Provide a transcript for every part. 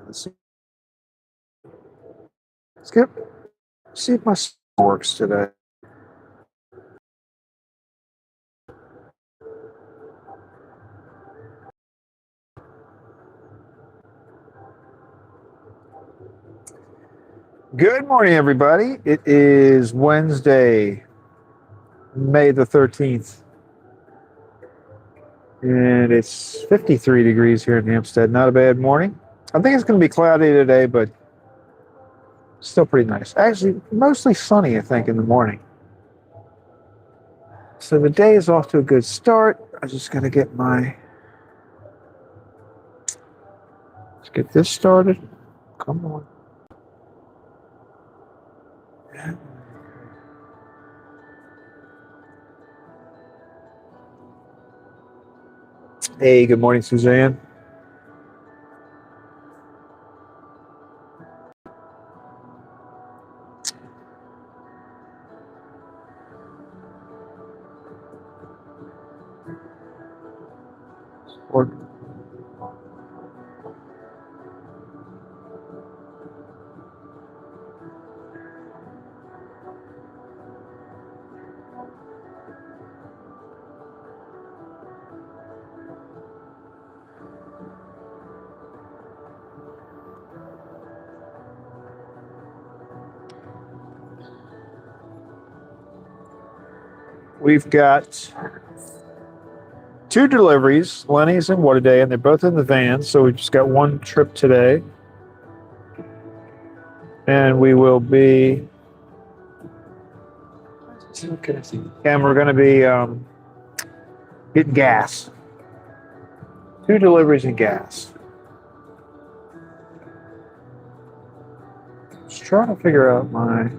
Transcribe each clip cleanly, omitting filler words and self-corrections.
Let's see if my sound works today. Good morning, everybody. It is Wednesday, May the 13th, and it's 53 degrees here in Hampstead. Not a bad morning. I think it's going to be cloudy today, but still pretty nice. Actually, mostly sunny, I think, in the morning. So the day is off to a good start. I just got to get let's get this started. Come on. Hey, good morning, Suzanne. We've got 2 deliveries, Lenny's and What a Day, and they're both in the van. So we just got 1 trip today. And we will be, and we're going to be getting gas. 2 deliveries and gas. Just trying to figure out my...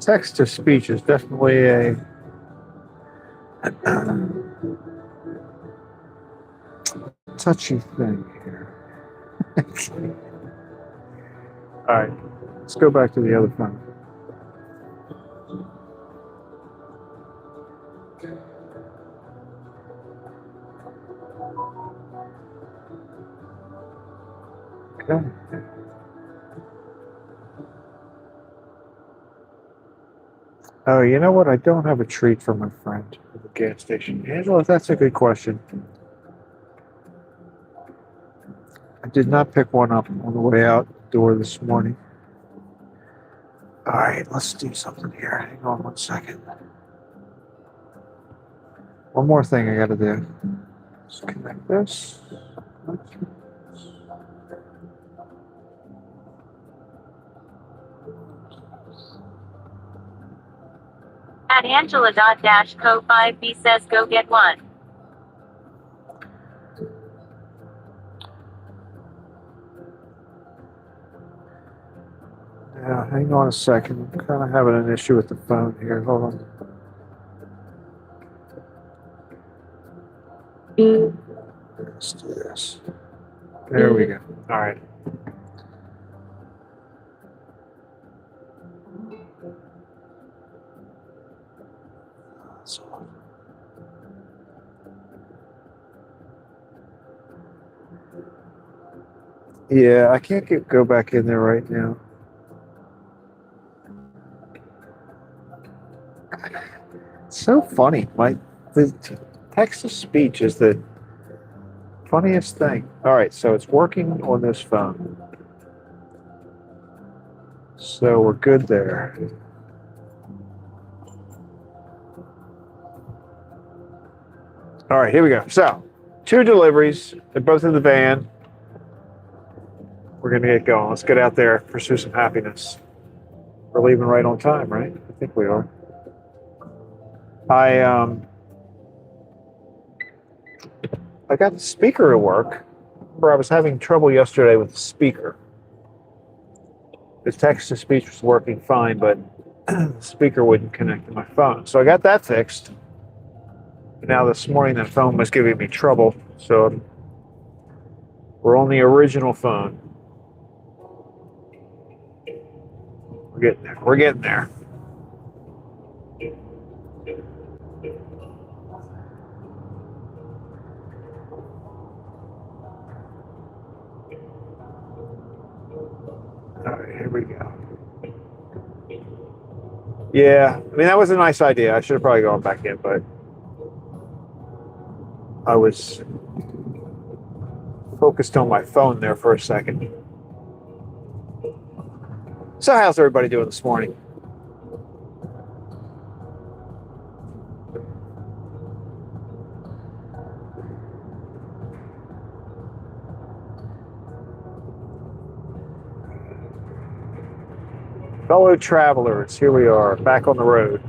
Text to speech is definitely a touchy thing here. All right, let's go back to the other phone. Okay. Oh, you know what? I don't have a treat for my friend at the gas station. Angela, that's a good question. I did not pick one up on the way out the door this morning. All right, let's do something here. Hang on 1 second. One more thing I got to do. Let's connect this. At Angela.co5B says go get one. Yeah, hang on a second. I'm kind of having an issue with the phone here. Hold on. Let's do this. There we go. All right. Yeah, I can't go back in there right now. It's so funny. The text to speech is the funniest thing. All right, so it's working on this phone. So we're good there. All right, here we go. So 2 deliveries. They're both in the van. We're going to get going. Let's get out there, pursue some happiness. We're leaving right on time, right? I think we are. I got the speaker to work. Remember, I was having trouble yesterday with the speaker. The text to speech was working fine, but the speaker wouldn't connect to my phone. So I got that fixed. Now this morning that phone was giving me trouble, so we're on the original phone. We're getting there. We're getting there. All right, here we go. Yeah, I mean, that was a nice idea. I should have probably gone back in, but I was focused on my phone there for a second. So how's everybody doing this morning? Fellow travelers, here we are, back on the road.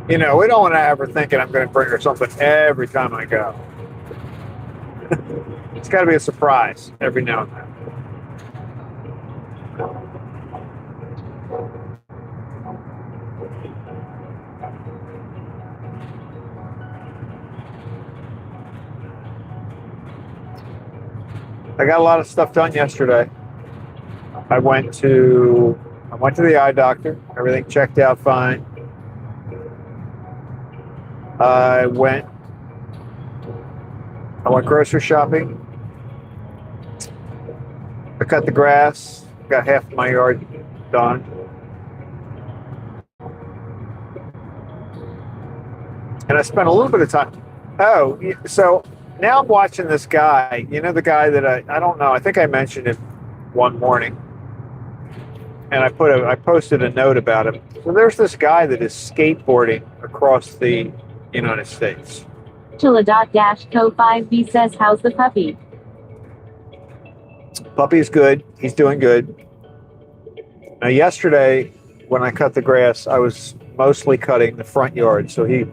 You know, we don't want to ever thinking I'm going to bring her something every time I go. It's got to be a surprise every now and then. I got a lot of stuff done yesterday. I went to the eye doctor. Everything checked out fine. I went grocery shopping. I cut the grass. Got half of my yard done. And I spent a little bit of time. Oh, so now I'm watching this guy. You know, the guy that I don't know. I think I mentioned him one morning. And I posted a note about him. So there's this guy that is skateboarding across the United States. Chilla.-co5b says, how's the puppy? Puppy's good. He's doing good. Now, yesterday, when I cut the grass, I was mostly cutting the front yard, so he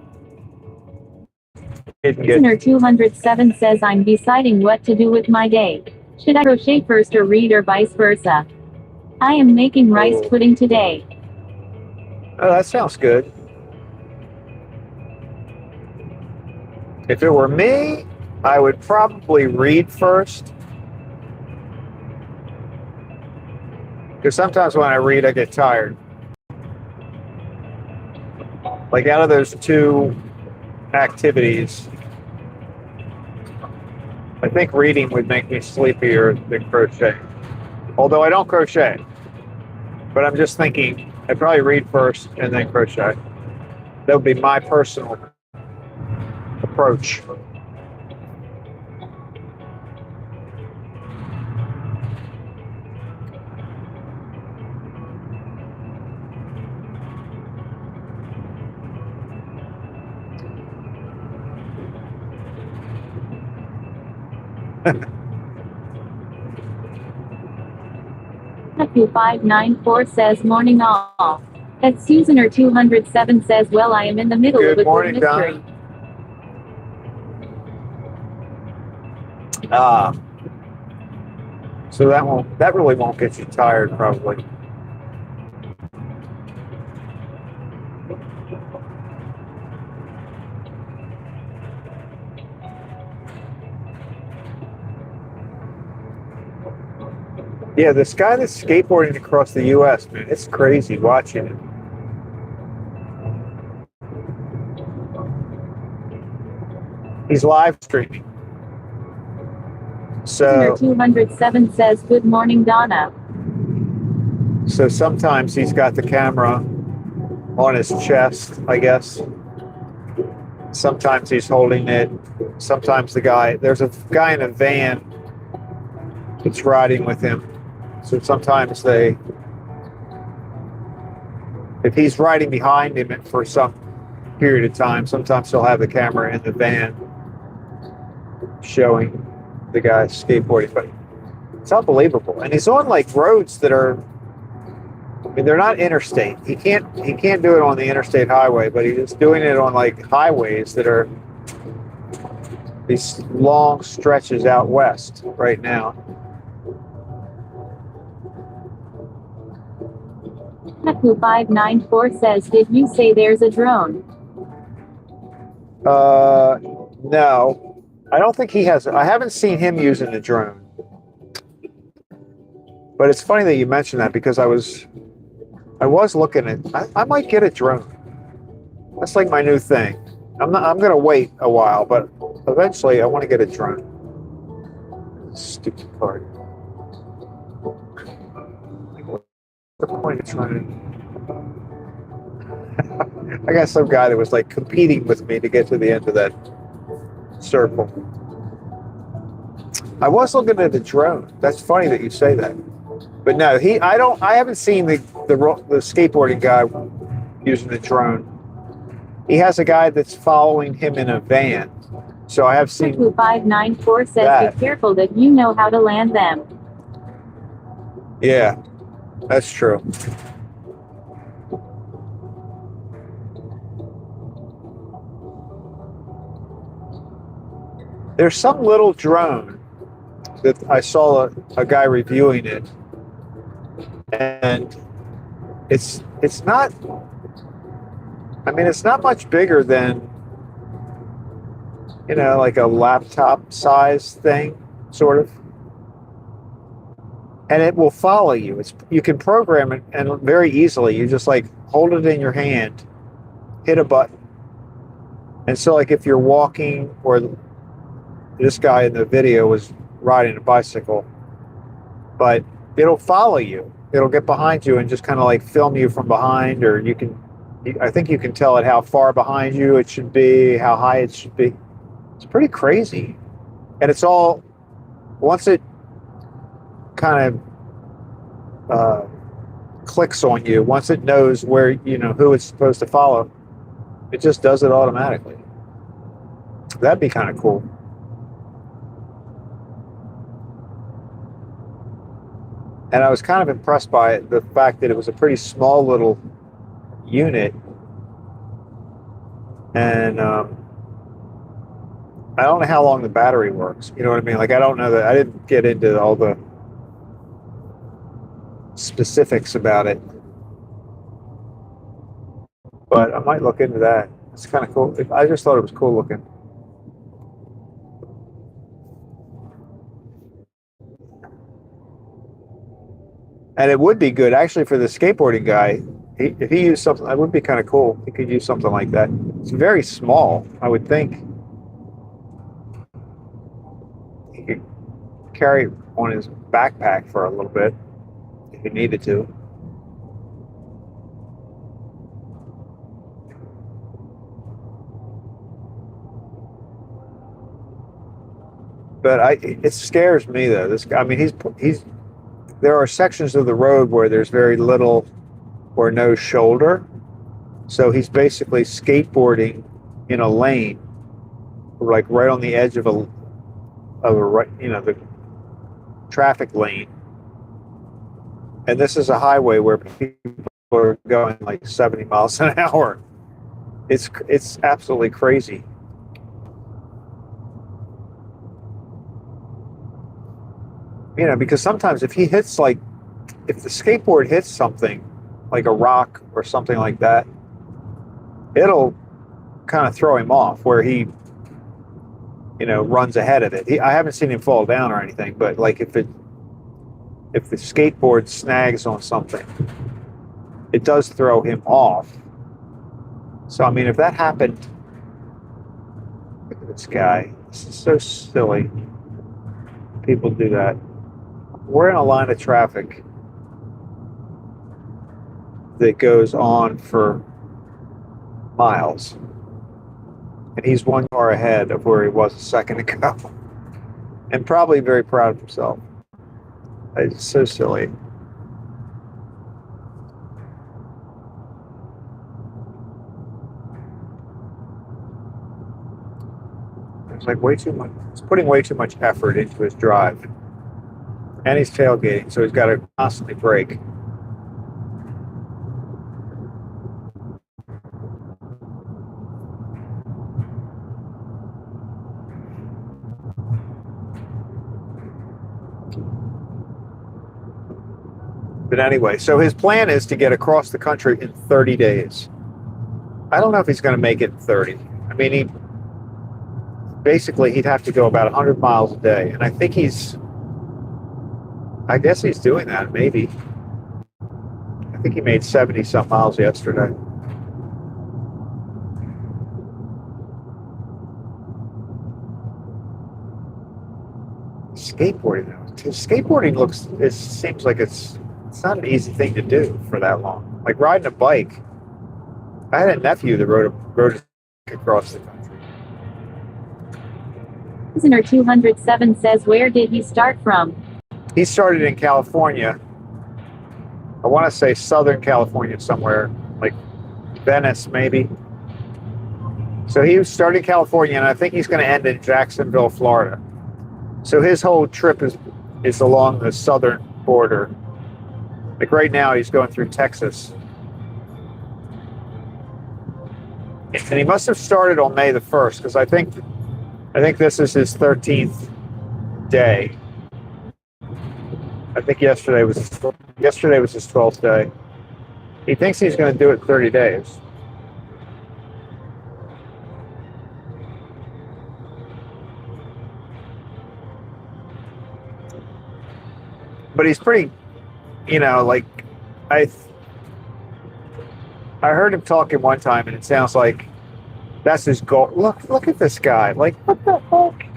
didn't get... Listener 207 says, I'm deciding what to do with my day. Should I crochet first or read or vice versa? I am making rice pudding today. Oh, that sounds good. If it were me, I would probably read first. Because sometimes when I read, I get tired. Like out of those two activities, I think reading would make me sleepier than crocheting. Although I don't crochet. But I'm just thinking, I'd probably read first and then crochet. That would be my personal approach. Q594 says, morning all. At Susaner 207 says, well, I am in the middle of a good mystery. So that really won't get you tired, probably. Yeah, this guy that's skateboarding across the U.S., man, it's crazy watching it. He's live streaming. So 207 says, good morning, Donna. So sometimes he's got the camera on his chest, I guess. Sometimes he's holding it. Sometimes there's a guy in a van that's riding with him. So sometimes if he's riding behind him for some period of time, sometimes he'll have the camera in the van showing the guy skateboarding. But it's unbelievable. And he's on like roads that are, I mean, they're not interstate. He can't do it on the interstate highway, but he's doing it on like highways that are these long stretches out west right now. Taku594 says, did you say there's a drone? No, I don't think he has. I haven't seen him using the drone. But it's funny that you mentioned that because I was looking at. I might get a drone. That's like my new thing. I'm going to wait a while, but eventually I want to get a drone. Stupid card. What's the point of trying to? I got some guy that was like competing with me to get to the end of that circle. I was looking at the drone. That's funny that you say that. But no, I haven't seen the skateboarding guy using the drone. He has a guy that's following him in a van. So I have seen. Taku594 says, be careful that you know how to land them. Yeah, that's true. There's some little drone that I saw a guy reviewing it, and it's not. I mean, it's not much bigger than, like a laptop size thing, sort of. And it will follow you. You can program it and very easily. You just like hold it in your hand, hit a button. And so like if you're walking, or this guy in the video was riding a bicycle, but it'll follow you. It'll get behind you and just kind of like film you from behind, or I think you can tell it how far behind you it should be, how high it should be. It's pretty crazy. And it's all, once it kind of clicks on you, once it knows where, who it's supposed to follow, it just does it automatically. That'd be kind of cool. And I was kind of impressed by it, the fact that it was a pretty small little unit. And I don't know how long the battery works. You know what I mean? Like, I don't know that. I didn't get into all the specifics about it. But I might look into that. It's kind of cool. I just thought it was cool looking. And it would be good, actually, for the skateboarding guy. If he used something, that would be kind of cool. He could use something like that. It's very small, I would think. He could carry it on his backpack for a little bit if he needed to. But it scares me though. This guy, I mean, he's. There are sections of the road where there's very little or no shoulder, so he's basically skateboarding in a lane, like right on the edge of the traffic lane. And this is a highway where people are going like 70 miles an hour. It's absolutely crazy. Because sometimes if the skateboard hits something, like a rock or something like that, it'll kind of throw him off where he, runs ahead of it. I haven't seen him fall down or anything, but like if the skateboard snags on something, it does throw him off. So, I mean, if that happened, look at this guy. This is so silly. People do that. We're in a line of traffic that goes on for miles. And he's one car ahead of where he was a second ago. And probably very proud of himself. It's so silly. It's like way too much. He's putting way too much effort into his drive, and he's tailgating, so he's got to constantly brake. But anyway, so his plan is to get across the country in 30 days. I don't know if he's going to make it in 30. I mean, he'd have to go about 100 miles a day. And I guess he's doing that, maybe. I think he made 70 some miles yesterday. Skateboarding though. Skateboarding seems like it's not an easy thing to do for that long. Like riding a bike. I had a nephew that rode a across the country. Listener 207 says, where did he start from? He started in California. I want to say Southern California somewhere, like Venice maybe. So he started in California, and I think he's going to end in Jacksonville, Florida. So his whole trip is along the southern border. Like right now, he's going through Texas. And he must have started on May the 1st, because I think this is his 13th day. I think yesterday was his 12th day. He thinks he's going to do it 30 days. But he's pretty, like I heard him talking one time, and it sounds like that's his goal. Look at this guy. Like, what the heck?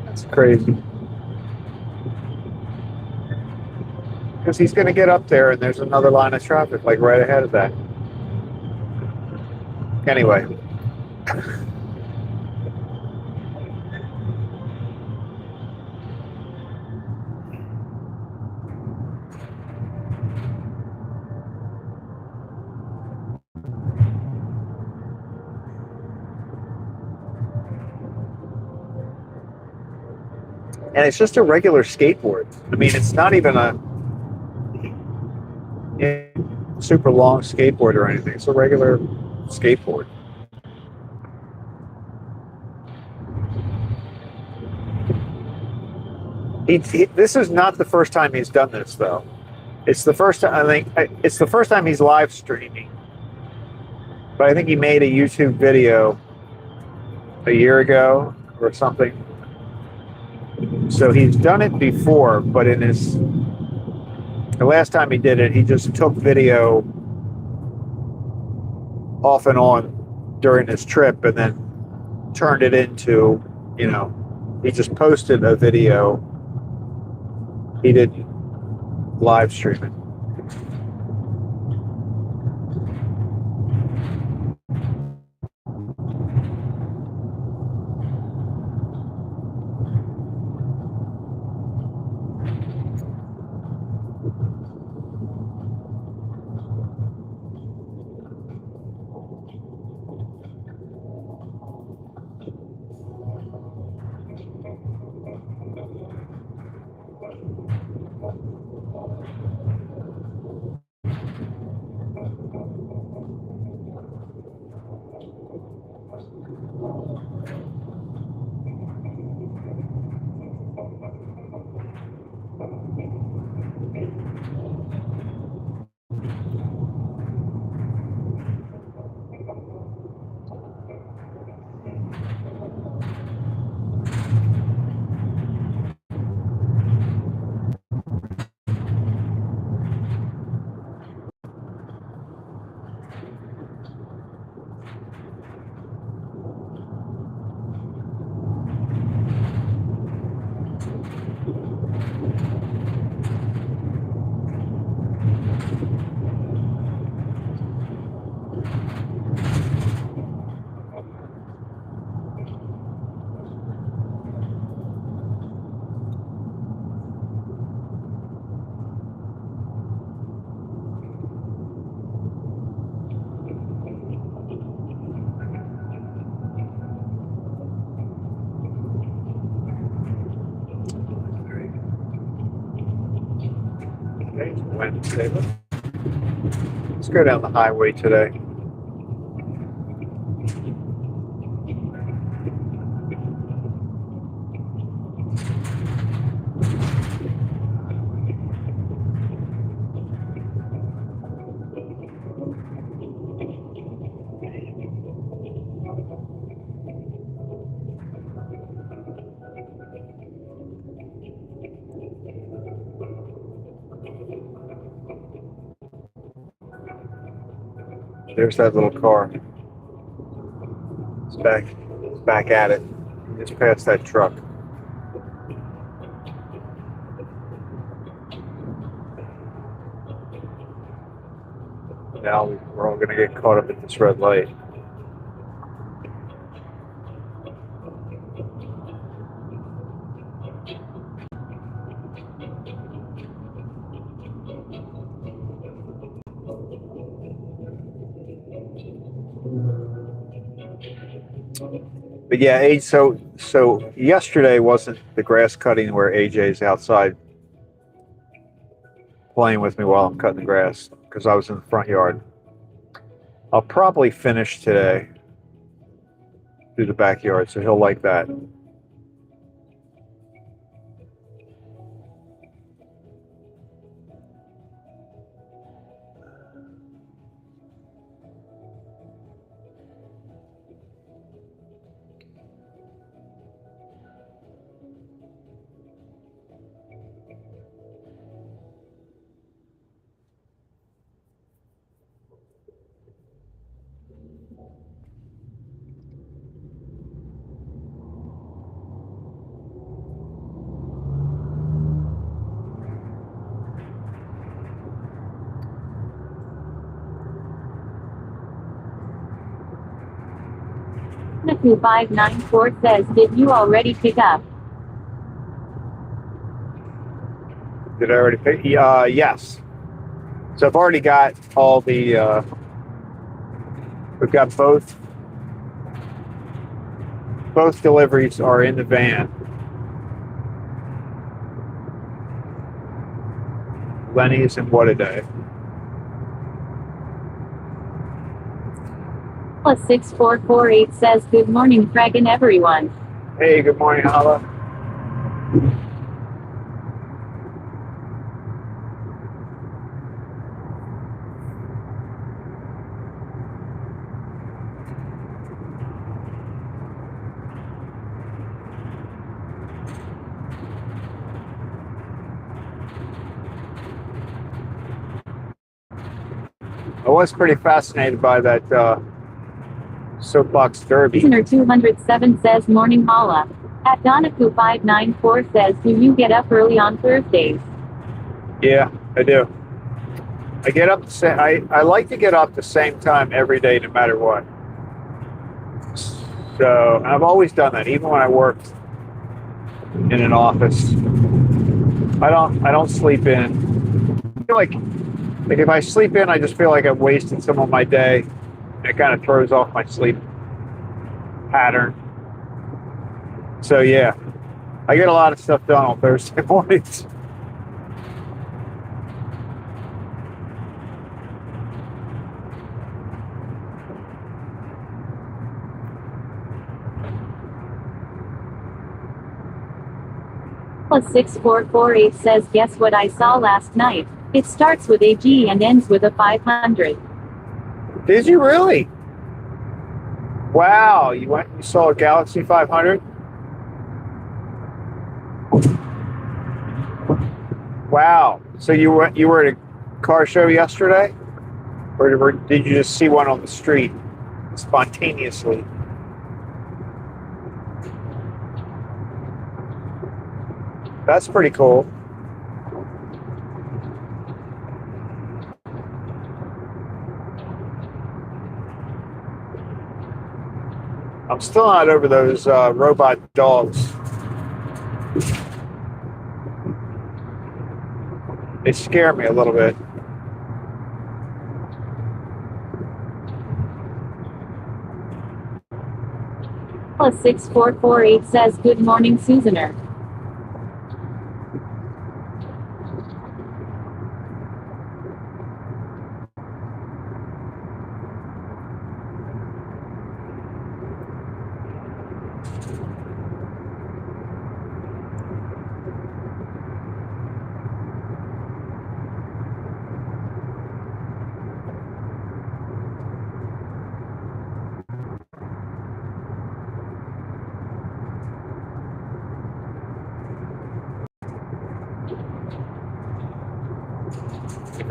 That's crazy. Because he's going to get up there, and there's another line of traffic, like right ahead of that. Anyway. And it's just a regular skateboard. I mean, it's not even a super long skateboard or anything. It's a regular skateboard. This is not the first time he's done this, though. It's the first time, it's the first time he's live streaming. But I think he made a YouTube video a year ago or something. So he's done it before, but the last time he did it, he just took video off and on during his trip and then turned it into, he just posted a video. He didn't live stream it. Today's Wednesday. Let's go down the highway today. There's that little car. It's back at it. Just past that truck. Now we're all going to get caught up at this red light. But yeah, so yesterday wasn't the grass cutting where AJ's outside playing with me while I'm cutting the grass because I was in the front yard. I'll probably finish today through the backyard, so he'll like that. Naku594 says, did you already pick up? Did I already pick? Yes. So I've already got all the, we've got both deliveries are in the van. Lenny's and What a Day. +6448 says, good morning, Craig and everyone. Hey, good morning, Hala. I was pretty fascinated by that soapbox derby. Listener 207 says, morning holla. At Donaku594 says, do you get up early on Thursdays? Yeah, I do. I get up I like to get up the same time every day, no matter what. So I've always done that, even when I worked in an office. I don't sleep in. I feel like if I sleep in, I just feel like I'm wasting some of my day. It kind of throws off my sleep pattern. So yeah, I get a lot of stuff done on Thursday mornings. +6448 says, guess what I saw last night? It starts with a G and ends with a 500. Did you really? Wow, you saw a Galaxy 500? Wow. So you were at a car show yesterday? Or did you just see one on the street spontaneously? That's pretty cool. I'm still not over those robot dogs. They scare me a little bit. +6448 says, good morning, Susaner.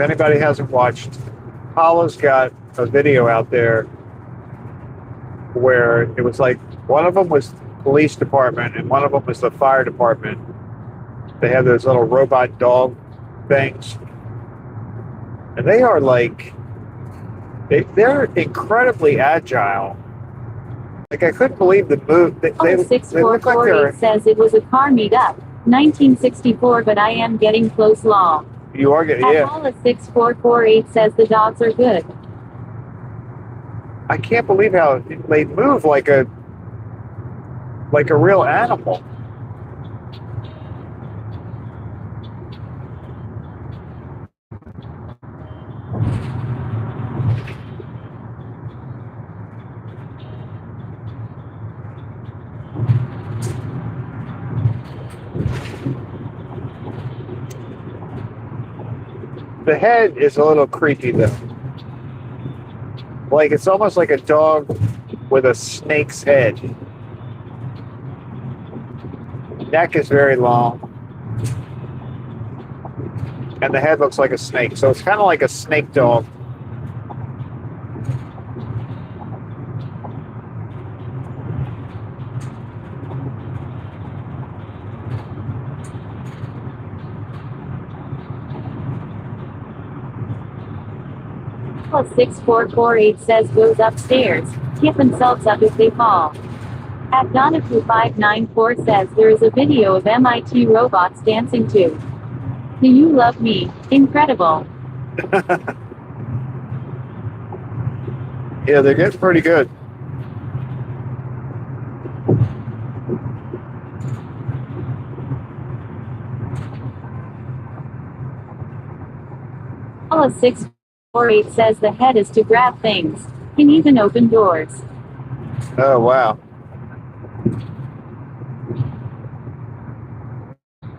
If anybody hasn't watched, Paula's got a video out there where it was like one of them was police department and one of them was the fire department. They have those little robot dog things, and they are like they're incredibly agile. Like I couldn't believe the move. They look like 6448 says it was a car meetup, 1964, but I am getting close law. You are getting, yeah. Paula 6448 says the dogs are good. I can't believe how they move like a real animal. The head is a little creepy though. Like it's almost like a dog with a snake's head. Neck is very long. And the head looks like a snake. So it's kind of like a snake dog. Paula 6448 says goes upstairs. Keep themselves up if they fall. At Donaku594 says there is a video of MIT robots dancing too. Do you love me? Incredible. Yeah, they're getting pretty good. Paula 648 says the head is to grab things. Can even open doors. Oh, wow.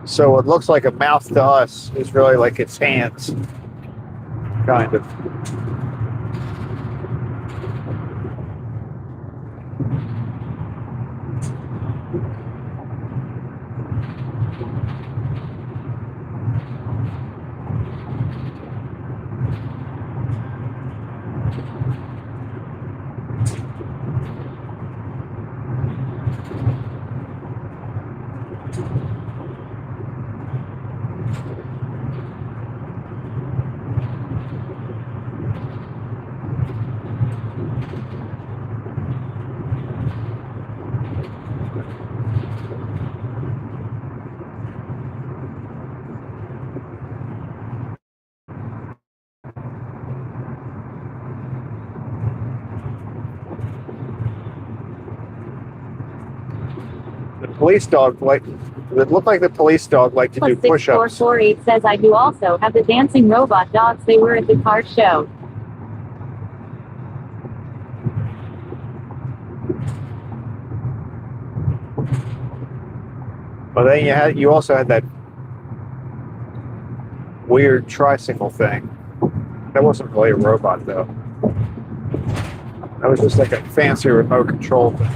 So what looks like a mouth to us is really like its hands, kind of. Police dog it looked like the police dog liked to do push-ups. 6448 says I do also have the dancing robot dogs they were at the car show. But then you also had that weird tricycle thing. That wasn't really a robot though. That was just like a fancy remote control thing.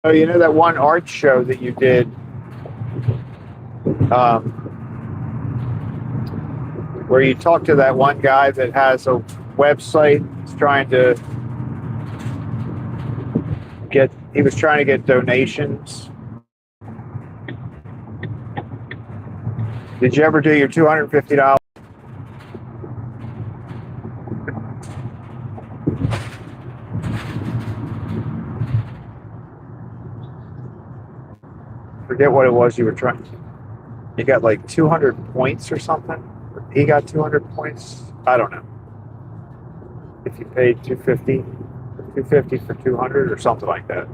Oh, you know that one art show that you did, where you talked to that one guy that has a website, he's trying to get donations. Did you ever do your $250? Forget what it was you were trying. You got like 200 points or something. He got 200 points. I don't know. if you paid 250, 250 for 200 or something like that.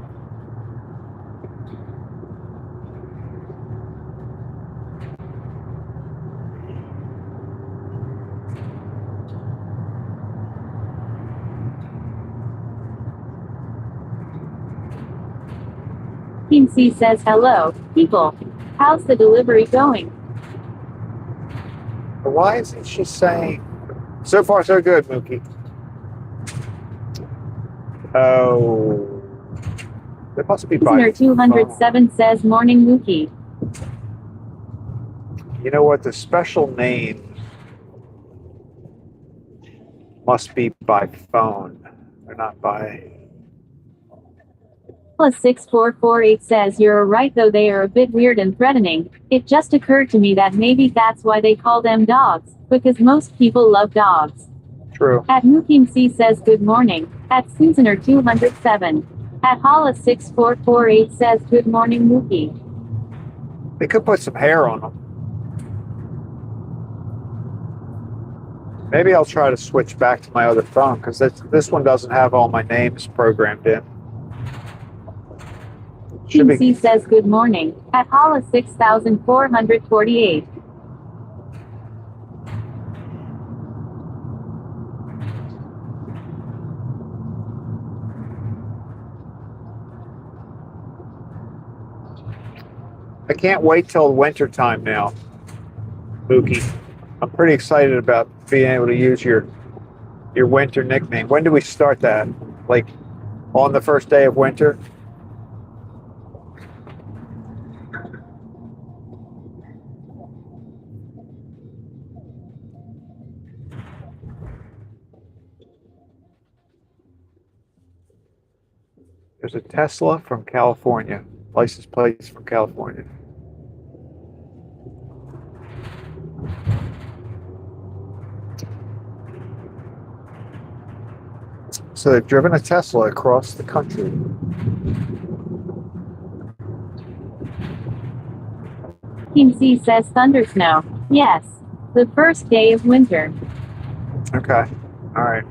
Team C says hello, people. How's the delivery going? But why isn't she saying, so far so good, Mookie? Oh, it must be by Listener 207 says morning Mookie. You know what? The special name must be by phone. They're not by. +6448 says you're right though they are a bit weird and threatening. It just occurred to me that maybe that's why they call them dogs, because most people love dogs. True. At Mookim C says good morning. At Susaner 207. At Hollis6448 says good morning Mookie. They could put some hair on them. Maybe I'll try to switch back to my other phone because this one doesn't have all my names programmed in. Team C says good morning. At Hollis 6448. I can't wait till winter time now, Mookie. I'm pretty excited about being able to use your winter nickname. When do we start that? Like on the first day of winter? There's a Tesla from California, license plates from California. So they've driven a Tesla across the country. Team C says thunder snow. Yes. The first day of winter. Okay. All right.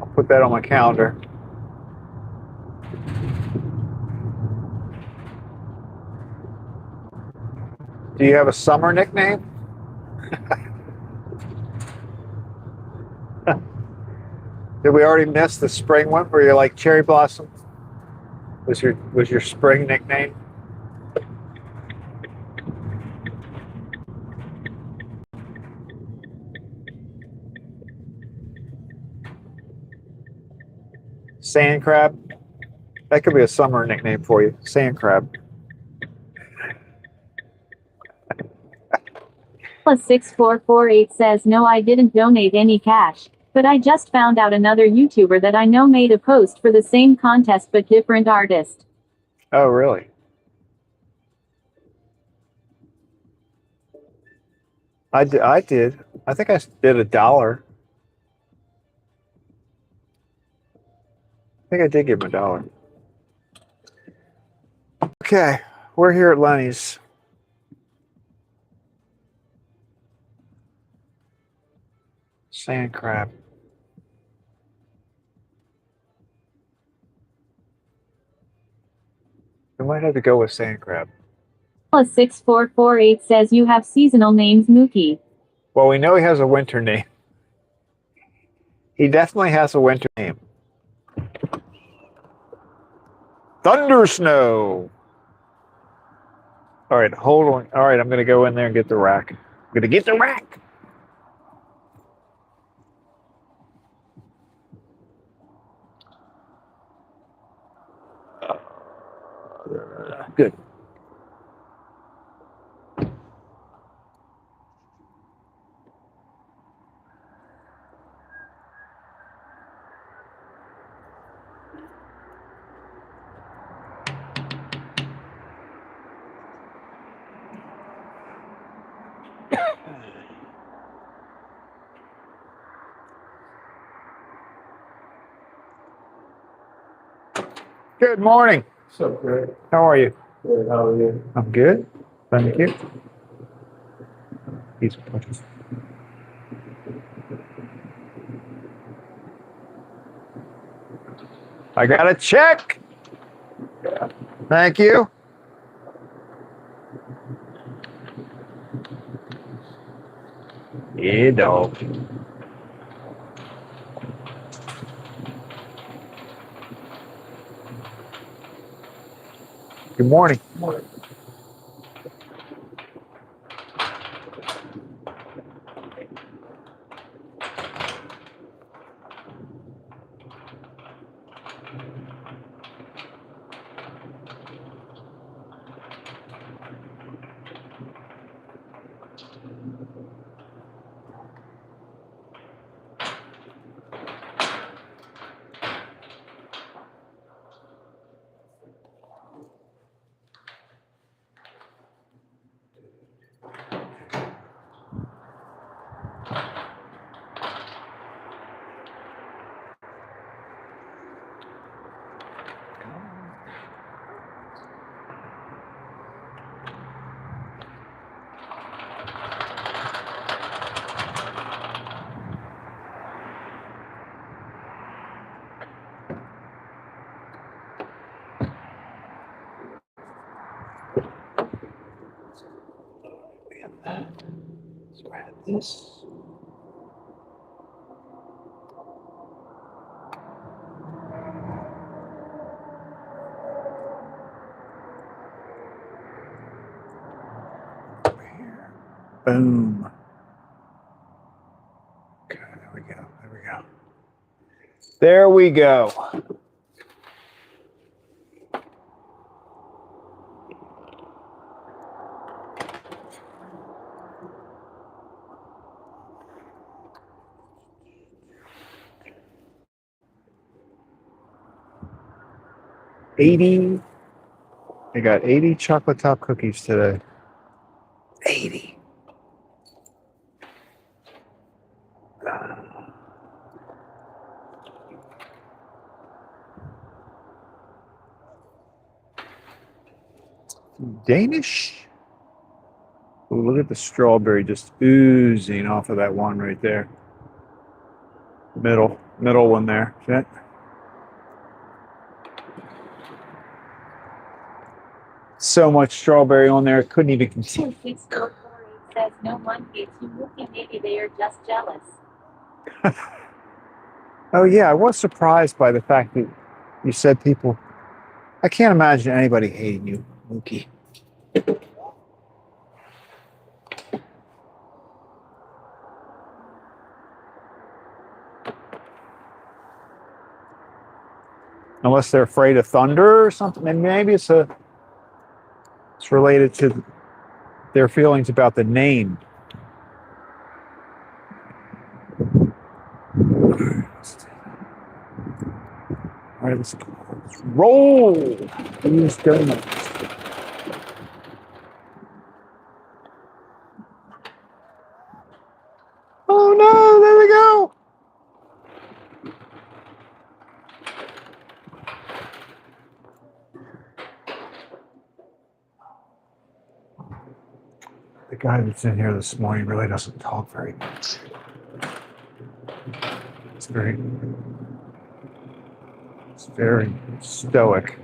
I'll put that on my calendar. Do you have a summer nickname? Did we already miss the spring one where you're like Cherry Blossom? Was your spring nickname? Sand crab? That could be a summer nickname for you. Sand crab. +6448 says no I didn't donate any cash. But I just found out another YouTuber that I know made a post for the same contest but different artist. Oh, really? I did. I think I did $1. I think I did give him $1. Okay, we're here at Lenny's. Sand crab. We might have to go with sand crab. +6448 says you have seasonal names Mookie. Well, we know he has a winter name. He definitely has a winter name. Thunder snow. All right, hold on. All right, I'm going to go in there and get the rack. I'm going to get the rack. Good. Good morning. What's up, Greg? How are you? Good, how are you? I'm good. Thank you. These punches. I got a check. Thank you. Yeah, dog. Good morning. Let's grab this. Boom. Okay, there we go. There we go. There we go. I got 80 chocolate top cookies today. 80. Danish? Ooh, look at the strawberry just oozing off of that one right there. Middle one there. See it? So much strawberry on there, I couldn't even contain. 26448 says no one hates you, Mookie. Maybe they are just jealous. Oh yeah, I was surprised by the fact that you said people. I can't imagine anybody hating you, Mookie. Unless they're afraid of thunder or something, and maybe it's related to their feelings about the name. All right, let's roll these donuts. Oh no, there we go. The guy that's in here this morning really doesn't talk very much. It's very stoic.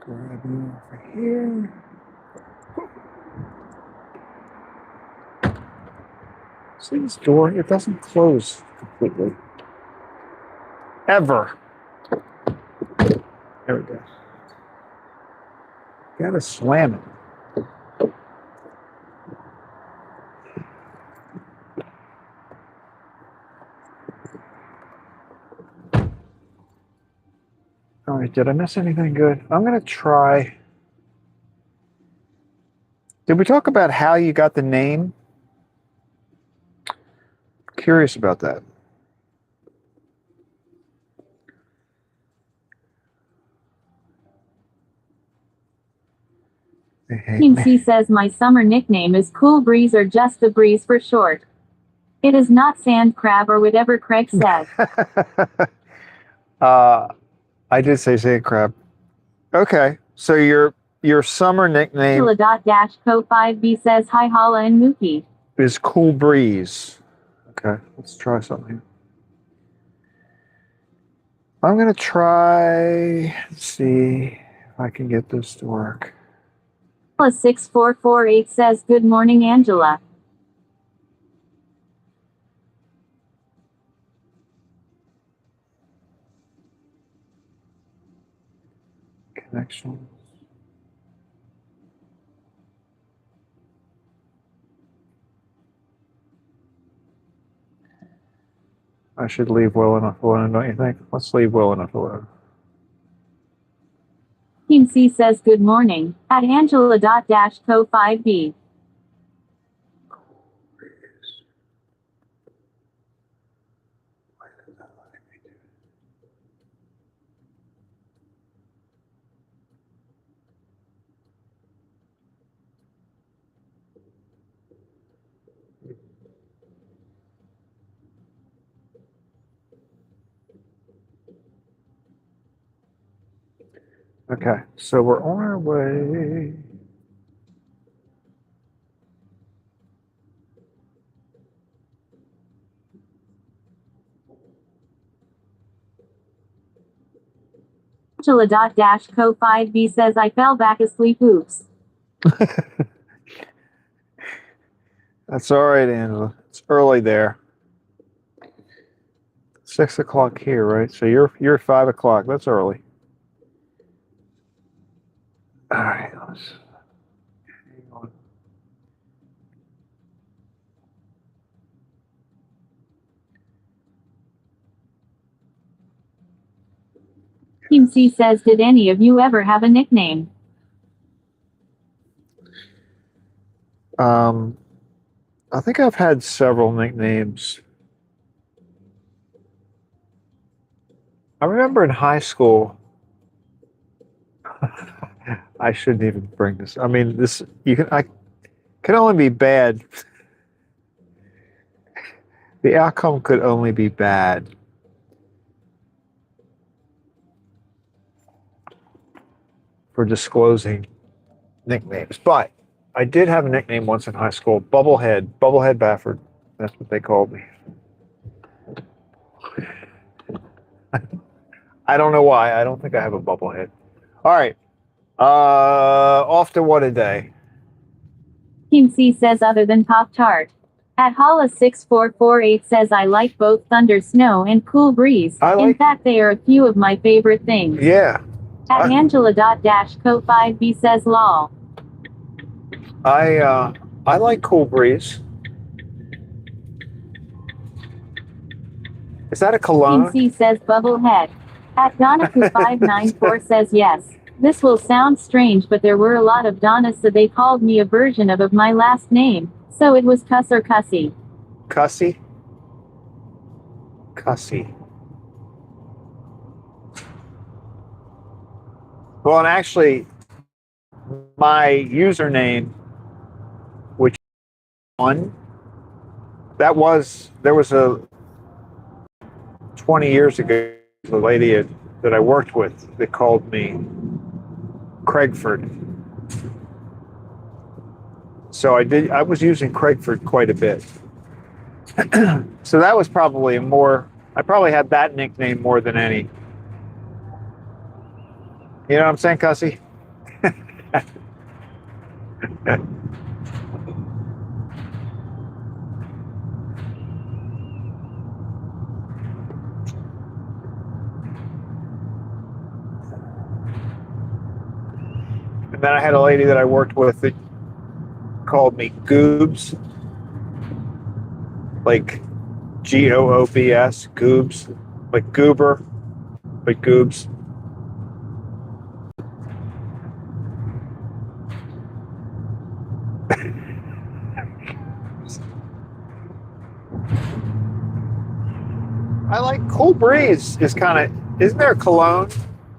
Grab you over here. See this door? It doesn't close completely. ever. There we go. Gotta slam it. All right, did I miss anything good? I'm gonna try. Did we talk about how you got the name? Curious about that. They hate Team me. C says my summer nickname is Cool Breeze or just the Breeze for short. It is not sand crab or whatever Craig said. I did say sand crab. Okay, so your summer nickname Angela.Co5B says hi Hala and Mookie. is Cool Breeze. Okay, let's try something. I'm gonna try. Let's see if I can get this to work. 6448 says good morning Angela. Connections. I should leave well enough alone, don't you think? Let's leave well enough alone. Team C says good morning at Angela.Co5B. Okay, so we're on our way. Angela.Co5B says I fell back asleep oops. That's all right, Angela. It's early there. 6 o'clock here, right? So you're 5 o'clock. That's early. All right, let's hang on. Team C says did any of you ever have a nickname? I think I've had several nicknames. I remember in high school. I shouldn't even bring this. I mean, I can only be bad. The outcome could only be bad. For disclosing nicknames. But I did have a nickname once in high school, Bubblehead Bafford. That's what they called me. I don't know why. I don't think I have a bubblehead. All right. Off to what a day. Team C says other than Pop-Tart. At Hala6448 says I like both Thunder Snow and Cool Breeze. In fact, they are a few of my favorite things. Yeah. At Angela.Co5B says lol. I like Cool Breeze. Is that a cologne? Team C says Bubblehead. At Donaku594 says yes. This will sound strange, but there were a lot of Donnas, so they called me a version of my last name. So it was Cuss or Cussy. Cussy? Cussy. Well, and actually, my username, which there was a 20 years ago, the lady that I worked with that called me Craigford. So I was using Craigford quite a bit. So that was probably I probably had that nickname more than any. You know what I'm saying, Cussy? And then I had a lady that I worked with that called me Goobs, like Goobs, Goobs, like Goober, but Goobs. I like Cool Breeze is kind of, isn't there a cologne?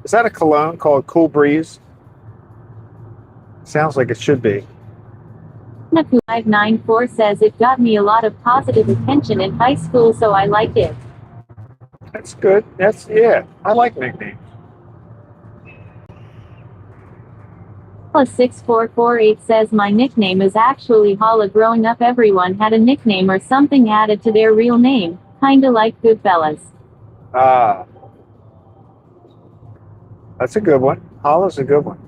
Is that a cologne called Cool Breeze? Sounds like it should be. Naku594 says it got me a lot of positive attention in high school, so I like it. That's good. Yeah, I like nicknames. +6448 says my nickname is actually Holla. Growing up, everyone had a nickname or something added to their real name, kinda like Goodfellas. Ah, that's a good one. Holla's a good one.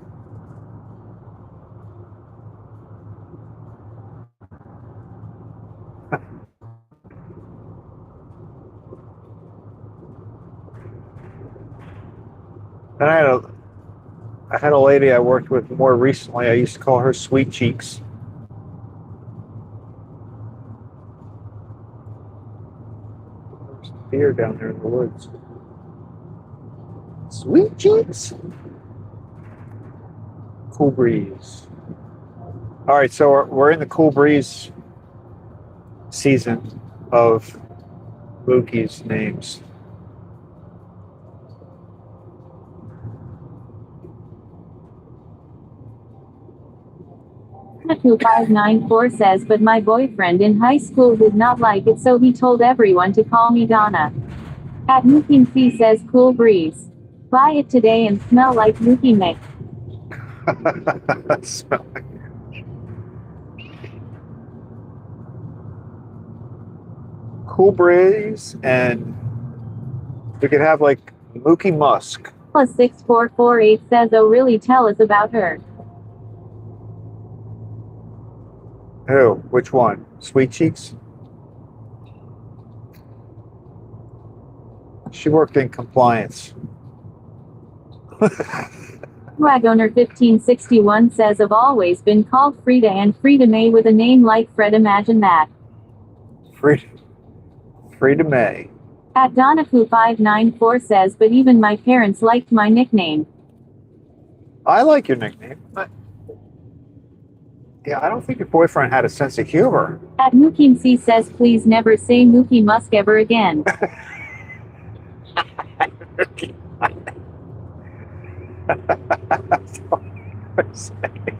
Then I had a lady I worked with more recently. I used to call her Sweet Cheeks. There's a deer down there in the woods. Sweet Cheeks. Cool Breeze. All right, so we're in the Cool Breeze season of Mookie's names. Naku594 says, but my boyfriend in high school did not like it, so he told everyone to call me Donna. At Mookie C says Cool Breeze. Buy it today and smell like Mookie Mick. Cool Breeze, and we could have like Mookie Musk. +6448 says, oh really, tell us about her. Who? Which one? Sweet Cheeks? She worked in compliance. Wagowner1561 says, I've always been called Frida and Frida May with a name like Fred, imagine that. Frida May. At Donaku594 says, but even my parents liked my nickname. I like your nickname. Yeah, I don't think your boyfriend had a sense of humor. At Mookie C says, please never say Mookie Musk ever again. That's all I'm saying.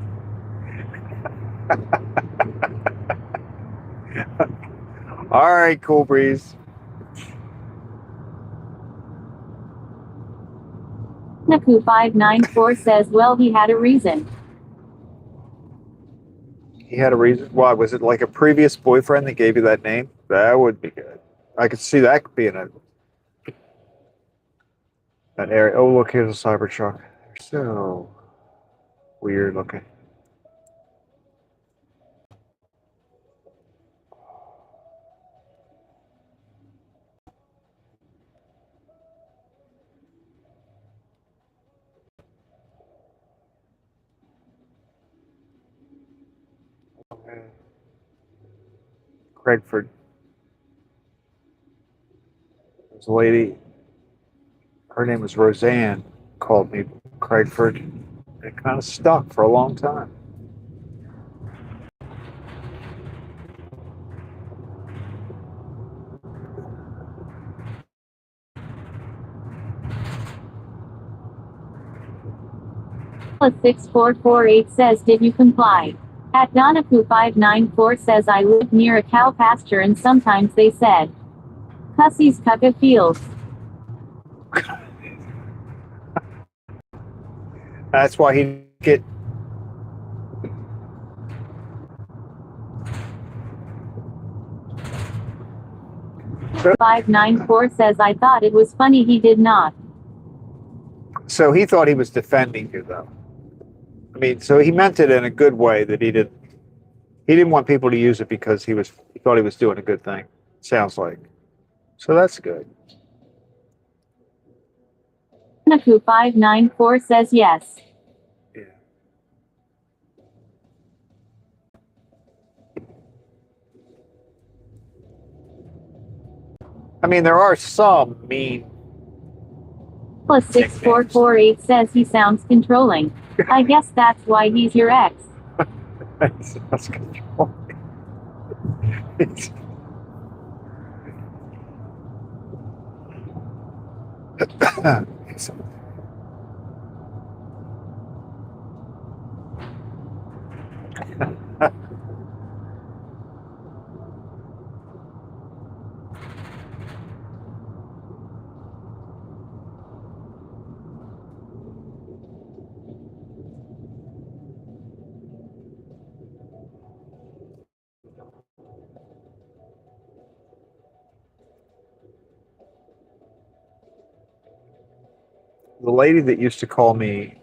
All right, Cool Breeze. Naku594 says, well, he had a reason. He had a reason. Why? Was it like a previous boyfriend that gave you that name? That would be good. I could see that being an area. Oh, look, here's a Cybertruck. They're so weird looking. Craigford. There's a lady, her name was Roseanne, called me Craigford. It kind of stuck for a long time. +6448 says, did you comply? At Donaku594 says, I live near a cow pasture and sometimes they said, Cussie's Cucka Fields. That's why he get. 594 says, I thought it was funny he did not. So he thought he was defending you, though. I mean, so he meant it in a good way that he didn't. He didn't want people to use it because he thought he was doing a good thing. Sounds like. So that's good. Naku594 says yes. Yeah. I mean, there are some mean. Plus 6448 says he sounds controlling. I guess that's why he's your ex. That's control. The lady that used to call me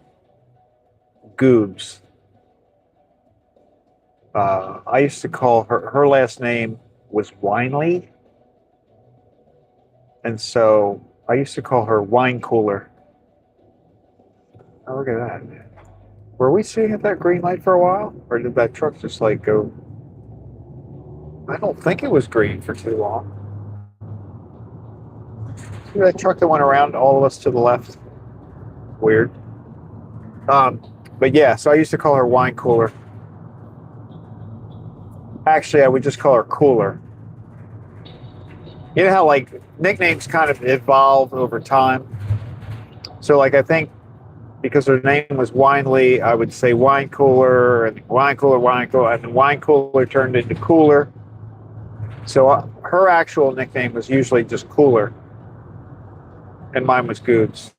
Goobs, I used to call her last name was Winely. And so I used to call her Wine Cooler. Oh, look at that. Were we sitting at that green light for a while? Or did that truck just like go? I don't think it was green for too long. See that truck that went around all of us to the left? Weird. But yeah, so I used to call her Wine Cooler. Actually, I would just call her Cooler. You know how like nicknames kind of evolve over time? So like I think because her name was Winely, I would say Wine Cooler, and Wine Cooler, and then Wine Cooler turned into Cooler. So her actual nickname was usually just Cooler, and mine was Goobs.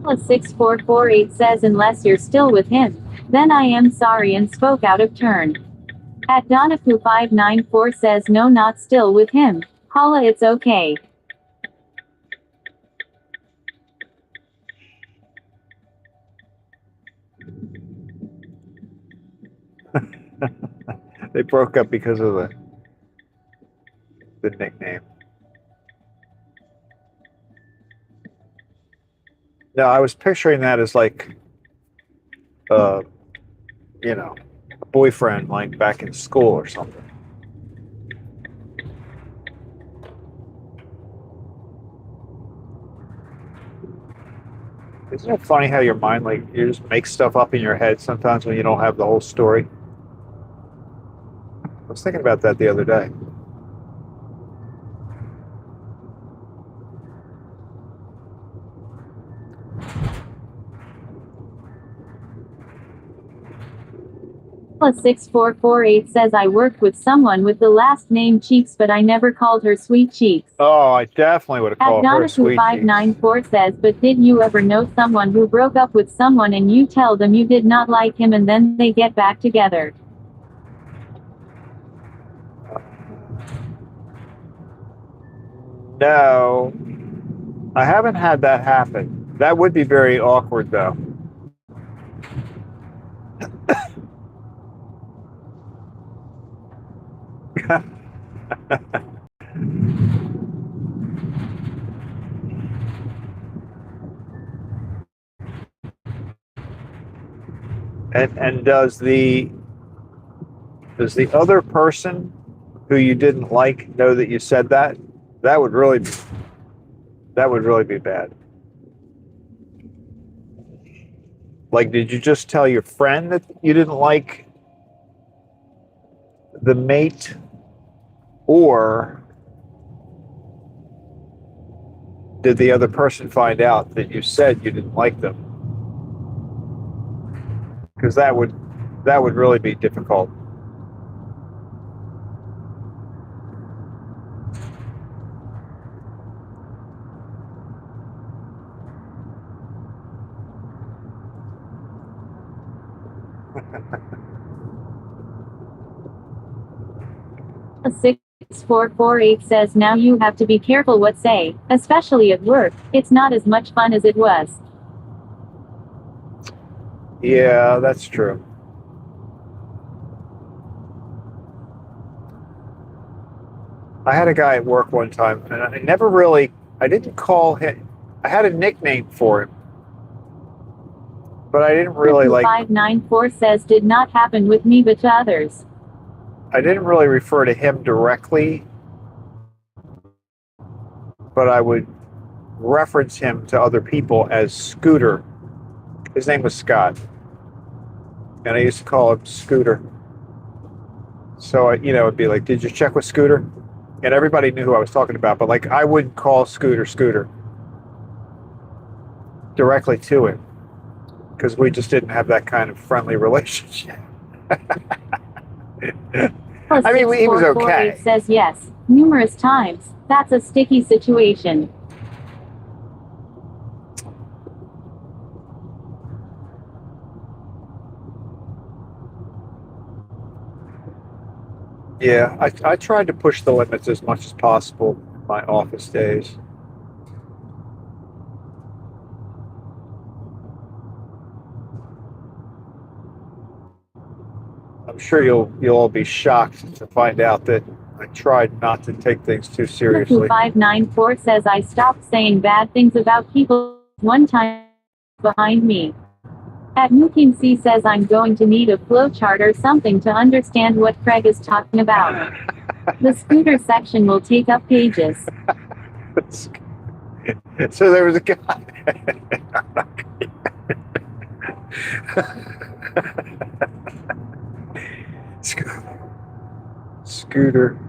Plus 6448 says unless you're still with him, then I am sorry and spoke out of turn. At Donaku594 says no, not still with him. Holla, it's okay. They broke up because of the nickname. No, I was picturing that as like, you know, a boyfriend like back in school or something. Isn't it funny how your mind, like, you just make stuff up in your head sometimes when you don't have the whole story? I was thinking about that the other day. Plus 6448 says I worked with someone with the last name Cheeks, but I never called her Sweet Cheeks. Oh, I definitely would have At called her Sweet Cheeks. Donaku594 says, but did you ever know someone who broke up with someone and you tell them you did not like him and then they get back together? No, I haven't had that happen. That would be very awkward, though. And does the other person who you didn't like know that you said that? That would really be bad. Like, did you just tell your friend that you didn't like the mate, or did the other person find out that you said you didn't like them? Because that would that would really be difficult. A 6448 says now you have to be careful what say, especially at work. It's not as much fun as it was. Yeah, that's true. I had a guy at work one time, and I didn't call him. I had a nickname for him, but I didn't really 594 says did not happen with me but to others. I didn't really refer to him directly, but I would reference him to other people as Scooter. His name was Scott, and I used to call him Scooter. So it'd be like, "Did you check with Scooter?" And everybody knew who I was talking about, but I wouldn't call Scooter directly to him because we just didn't have that kind of friendly relationship. I mean, he was okay. Says yes, numerous times. That's a sticky situation. Yeah, I tried to push the limits as much as possible in my office days. I'm sure you'll all be shocked to find out that I tried not to take things too seriously. 594 says I stopped saying bad things about people one time behind me. At Nukim C says I'm going to need a flowchart or something to understand what Craig is talking about. The Scooter section will take up pages. So there was a guy. Scooter.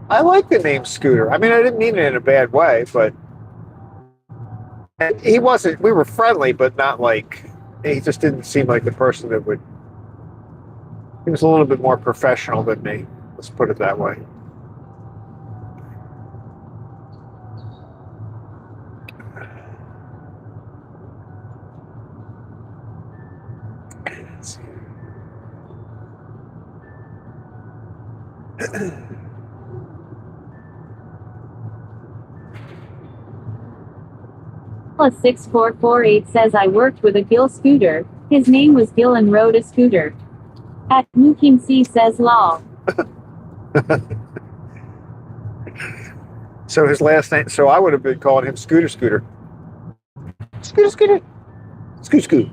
I like the name Scooter. I mean, I didn't mean it in a bad way, but he wasn't. We were friendly, but not like. He just didn't seem like the person that would. He was a little bit more professional than me. Let's put it that way. Plus 6448 says I worked with a Gil Scooter. His name was Gil and rode a scooter. At Nukim C says lol. So his last name. So I would have been calling him Scooter. Scooter. Scoot.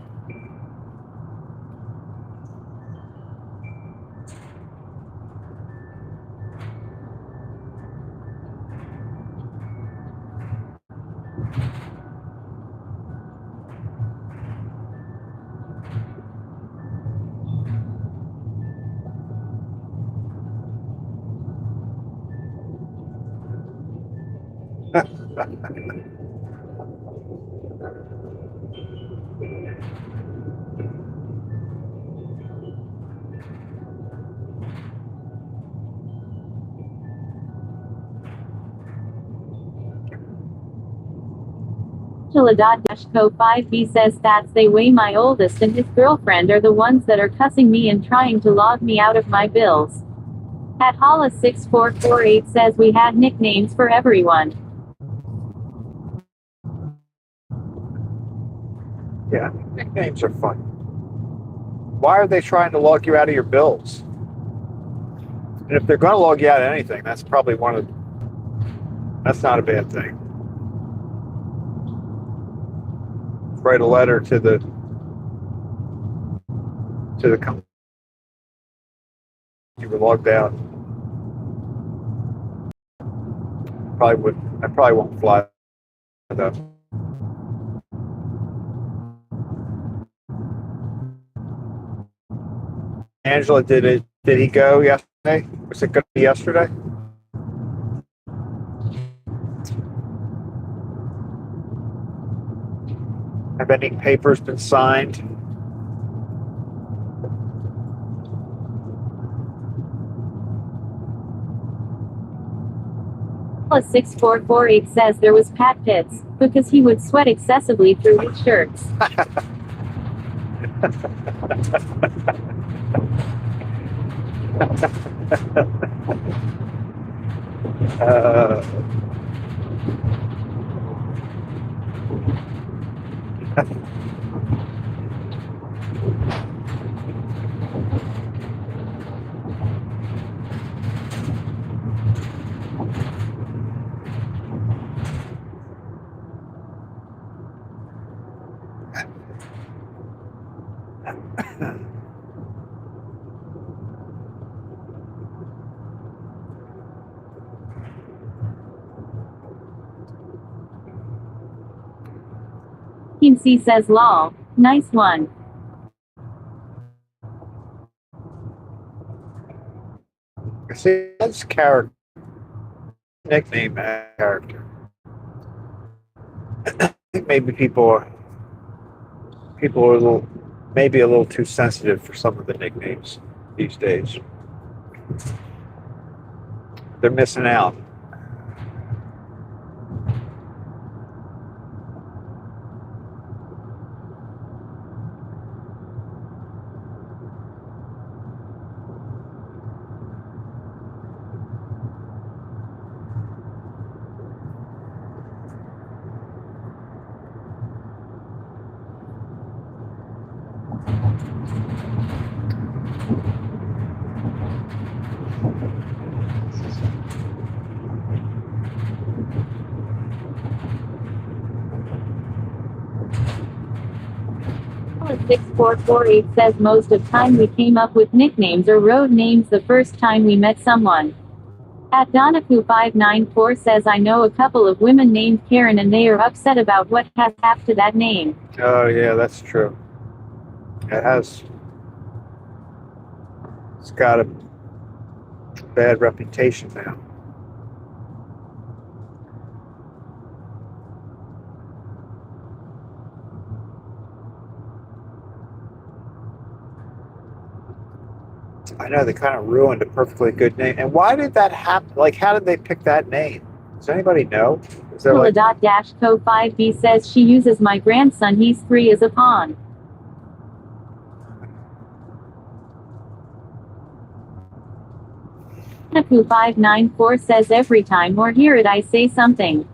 Co 5B says that's they way my oldest and his girlfriend are the ones that are cussing me and trying to log me out of my bills. At Hala 6448 says we had nicknames for everyone. Yeah, nicknames are fun. Why are they trying to log you out of your bills? And if they're going to log you out of anything, that's probably that's not a bad thing. Write a letter to the company you were logged out. I probably won't fly though. Angela, did he go yesterday? Was it going to be yesterday? Have any papers been signed? +6448 says there was Pat Pitts, because he would sweat excessively through his shirts. uh, Team C says lol. Nice one. See, that's character. Nickname character. I think maybe people are maybe a little too sensitive for some of the nicknames these days. They're missing out. +6448 says most of time we came up with nicknames or road names the first time we met someone. @Donaku594 says I know a couple of women named Karen and they are upset about what has happened to that name. Oh yeah, that's true. It's got a bad reputation now. I know they kind of ruined a perfectly good name. And why did that happen? Like, how did they pick that name? Does anybody know? Is there like... Co5B says she uses my grandson, he's 3, as a pawn. Donaku594 says every time or hear it I say something.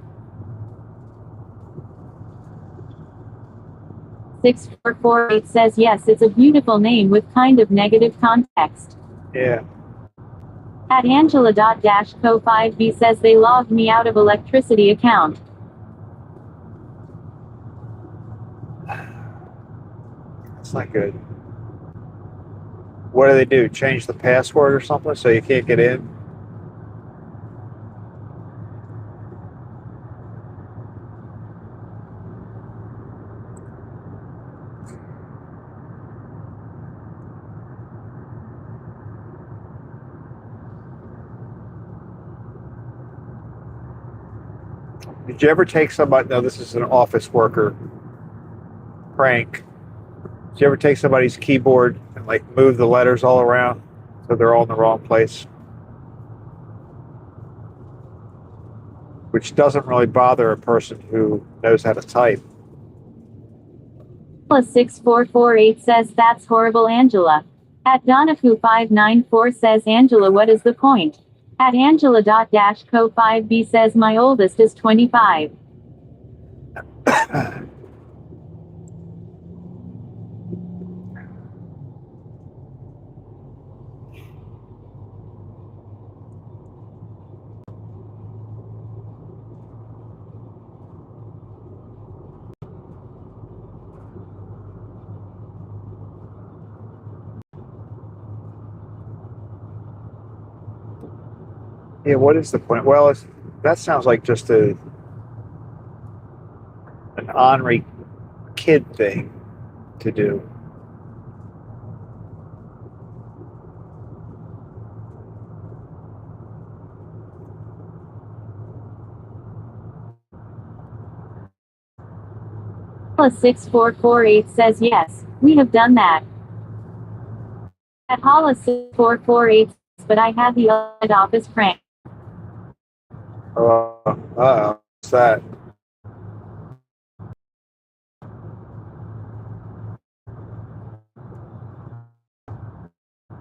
6448 says yes, it's a beautiful name with kind of negative context. Yeah. @Angela.co5b says they logged me out of electricity account. That's not good. What do they do? Change the password or something so you can't get in? Did you ever take somebody? No, this is an office worker prank. Did you ever take somebody's keyboard and like move the letters all around so they're all in the wrong place? Which doesn't really bother a person who knows how to type. +6448 says that's horrible, Angela. @Donaku594 says Angela, what is the point? @Angela.co5b says my oldest is 25. Yeah, what is the point? Well, that sounds like just an ornery kid thing to do. +6448 says yes, we have done that. @Hala6448, but I had the office prank. What's that?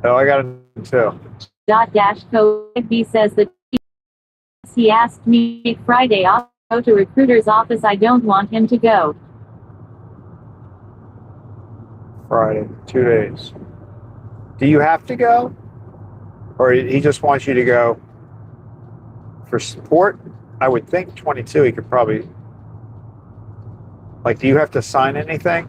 Oh, I got it too. B says that he asked me to take Friday off to go to recruiter's office. I don't want him to go. Friday, 2 days. Do you have to go? Or he just wants you to go for support? I would think 22, he could probably. Like, do you have to sign anything?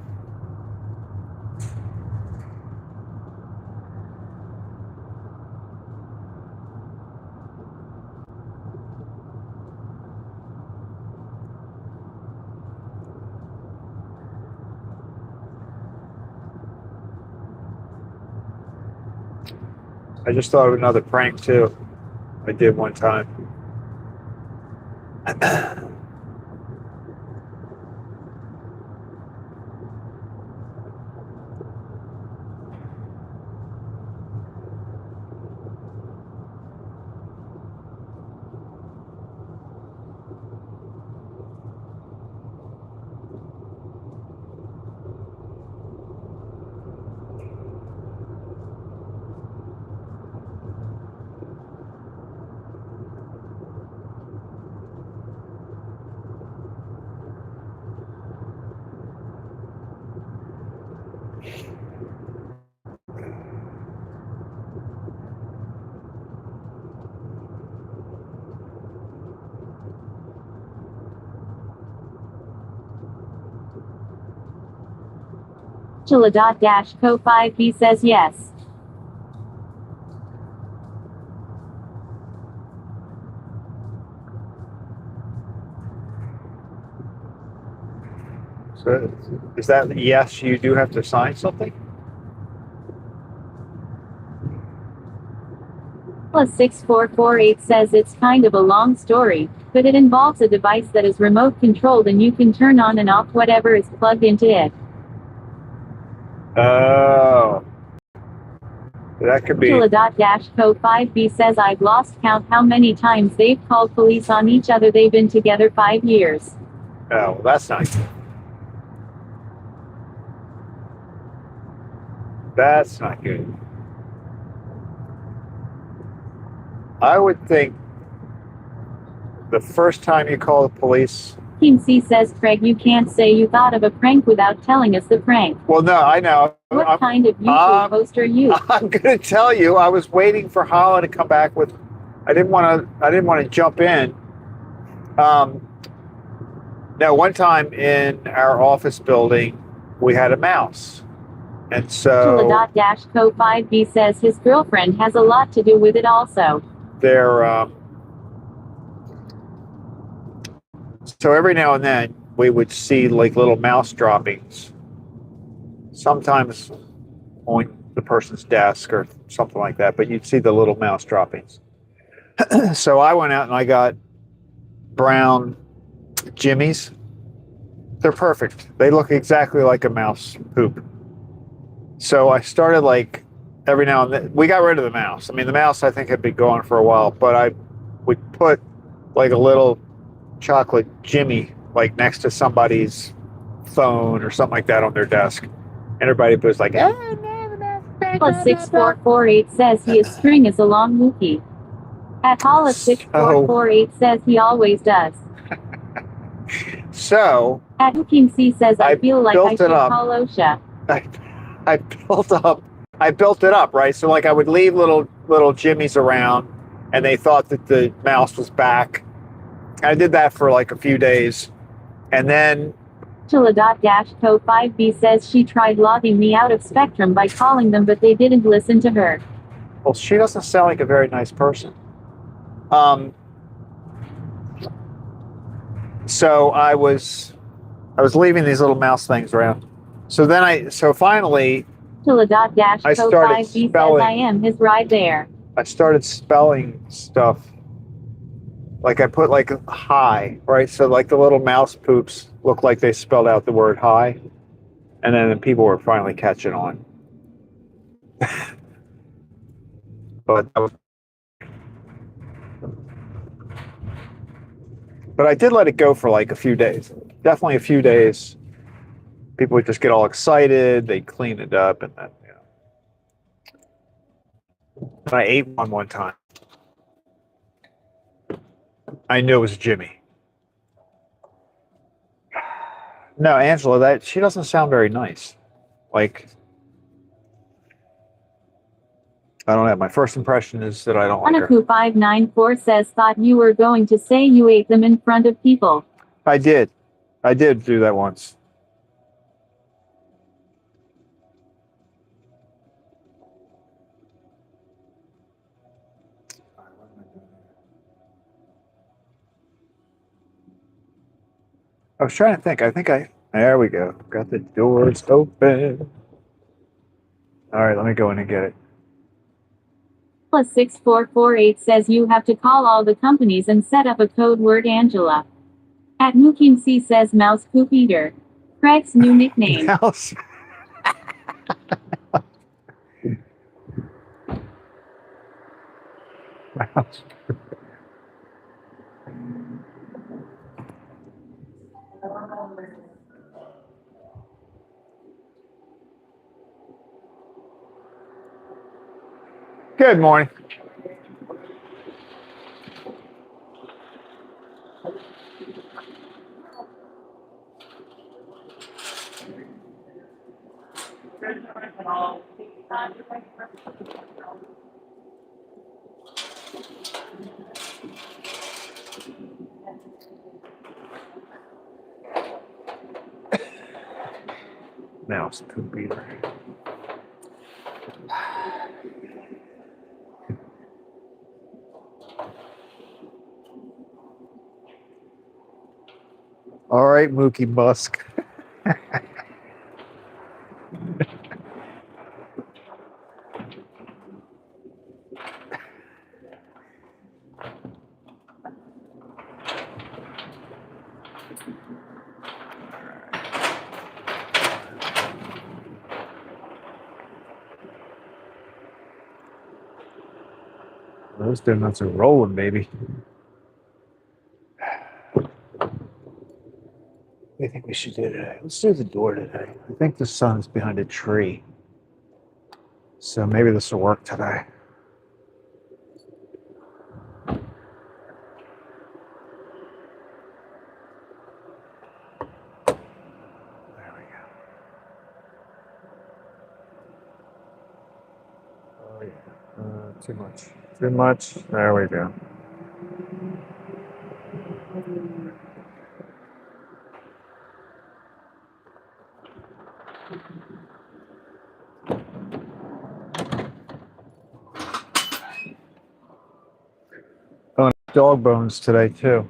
I just thought of another prank too. I did one time. Chilla.co5b says yes. So is that yes, you do have to sign something? Plus6448 says it's kind of a long story, but it involves a device that is remote controlled and you can turn on and off whatever is plugged into it. Oh. That could be. Chilla.co5b says I've lost count how many times they've called police on each other. They've been together 5 years. Oh, well, that's not good. That's not good. I would think the first time you call the police. Team C says, Craig, you can't say you thought of a prank without telling us the prank. Well, no, I know. What kind of YouTube host are you? I'm going to tell you. I was waiting for Hala to come back with. I didn't want to jump in. Now, one time in our office building, we had a mouse, and so. Chilla.co5b says his girlfriend has a lot to do with it also. So every now and then we would see like little mouse droppings, sometimes on the person's desk or something like that, but you'd see the little mouse droppings. So I went out and I got brown jimmies. They're perfect. They look exactly like a mouse poop. So I started like every now and then. We got rid of the mouse. I mean, the mouse I think had been gone for a while, but I would put like a little chocolate jimmy like next to somebody's phone or something like that on their desk, and everybody was like, "Ah, no, the mouse." Plus6448 says his string is a long Mookie. At Hollis6448 says he always does. So at Team C says I feel like I should call OSHA. I built it up, right? So like I would leave little jimmies around, and they thought that the mouse was back. I did that for like a few days, and then. Chilla.co5b says she tried logging me out of Spectrum by calling them, but they didn't listen to her. Well, she doesn't sound like a very nice person. So I was leaving these little mouse things around. So finally. Chilla.co5b says I am his ride there. I started spelling stuff. Like I put like hi, right? So like the little mouse poops look like they spelled out the word hi. And then people were finally catching on. But But I did let it go for like a few days. Definitely a few days. People would just get all excited. They'd clean it up, and then And I ate one time. I knew it was Jimmy. No, Angela, that she doesn't sound very nice. Like, I don't know. My first impression is that I don't like her. Anaku594 says, thought you were going to say you ate them in front of people. I did. I did do that once. I was trying to think. There we go. Got the doors open. All right, let me go in and get it. +6448 says you have to call all the companies and set up a code word Angela. At Mookin C says Mouse Poop Eater. Craig's new nickname. Mouse. Mouse. Good morning. Mouse Poop Eater. All right, Mookie Musk. Those donuts are rolling, baby. What do you think we should do today? Let's do the door today. I think the sun's behind a tree. So maybe this will work today. There we go. Oh, yeah. Too much. Too much. There we go. Oh, and dog bones today, too.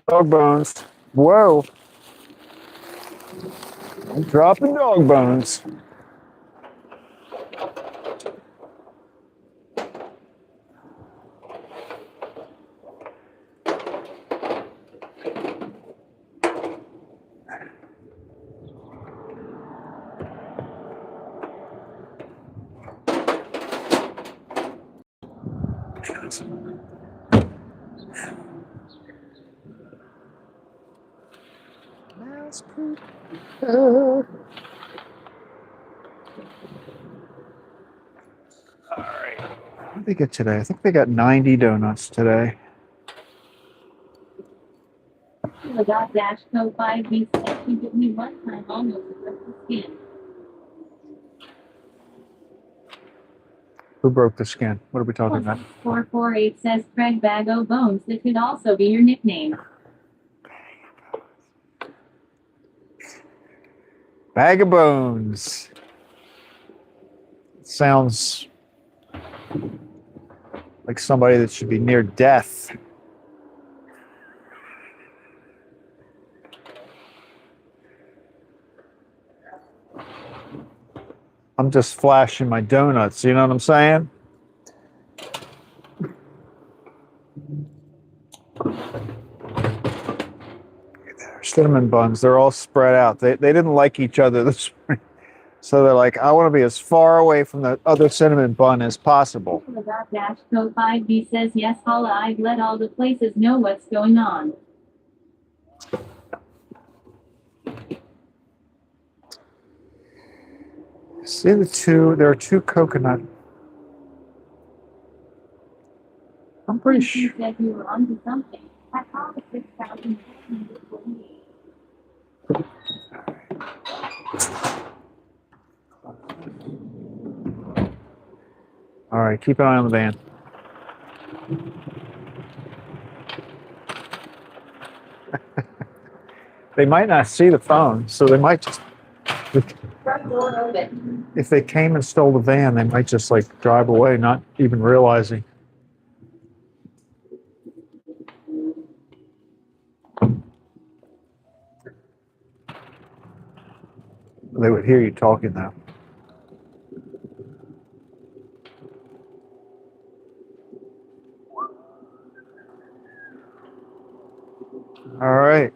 Dog bones. Whoa. I'm dropping dog bones. Mouse poop. All right. What did they get today? I think they got 90 donuts today. +.-co5b says you give me one time almost broke the skin. Who broke the skin? What are we talking about? 448 says Craig Bag O' Bones. That could also be your nickname. Bag of bones. Sounds like somebody that should be near death. I'm just flashing my donuts, you know what I'm saying? Cinnamon buns, they're all spread out. They didn't like each other this morning. So they're like, I want to be as far away from the other cinnamon bun as possible. Dash code 5B says yes, Paula. I've let all the places know what's going on. See there are two coconut. I'm pretty sure. You said you were onto something. I called the 6,048. All right, keep an eye on the van. They might not see the phone, so they might just. Front door open. If they came and stole the van, they might just like drive away, not even realizing. They would hear you talking though. All right.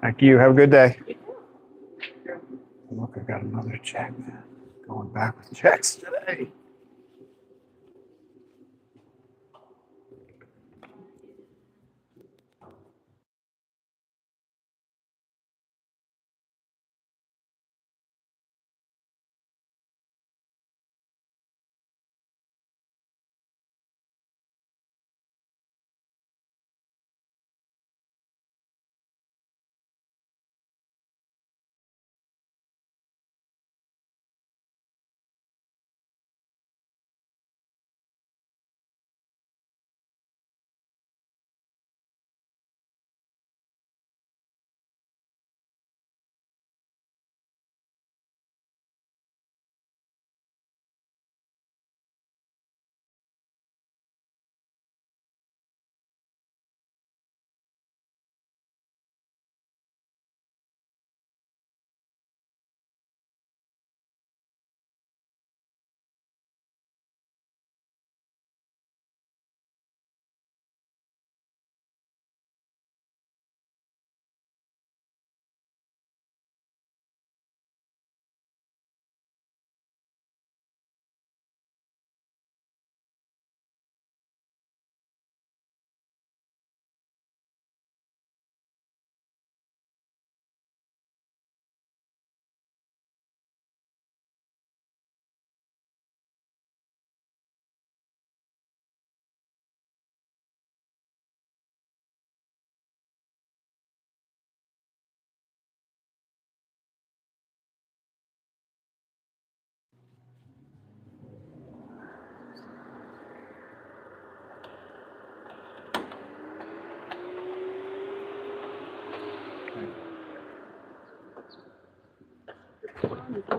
Thank you. Have a good day. Look, I got another check. Going back with checks today.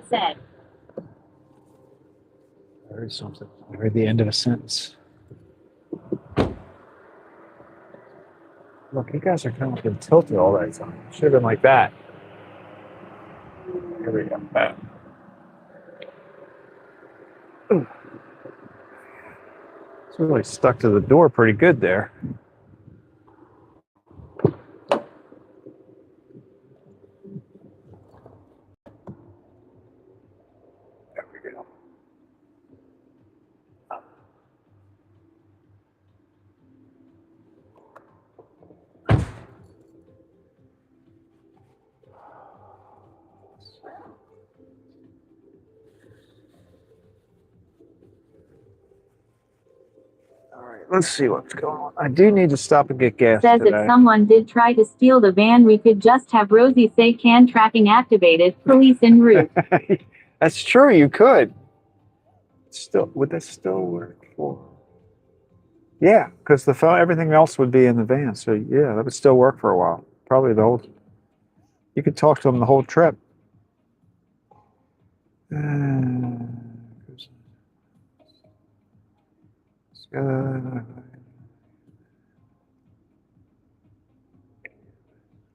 Said. I heard something. I heard the end of a sentence. Look, you guys are kind of been tilted all that time. Should have been like that. Here we go. Ooh. It's really stuck to the door pretty good there. There we go. All right, let's see what's going on. I do need to stop and get gas Says today. if someone did try to steal the van, we could just have Rosie say can tracking activated, police en route. That's true, you could. Still, would that still work for? Yeah, because the phone, everything else would be in the van. So yeah, that would still work for a while. Probably the whole. You could talk to them the whole trip.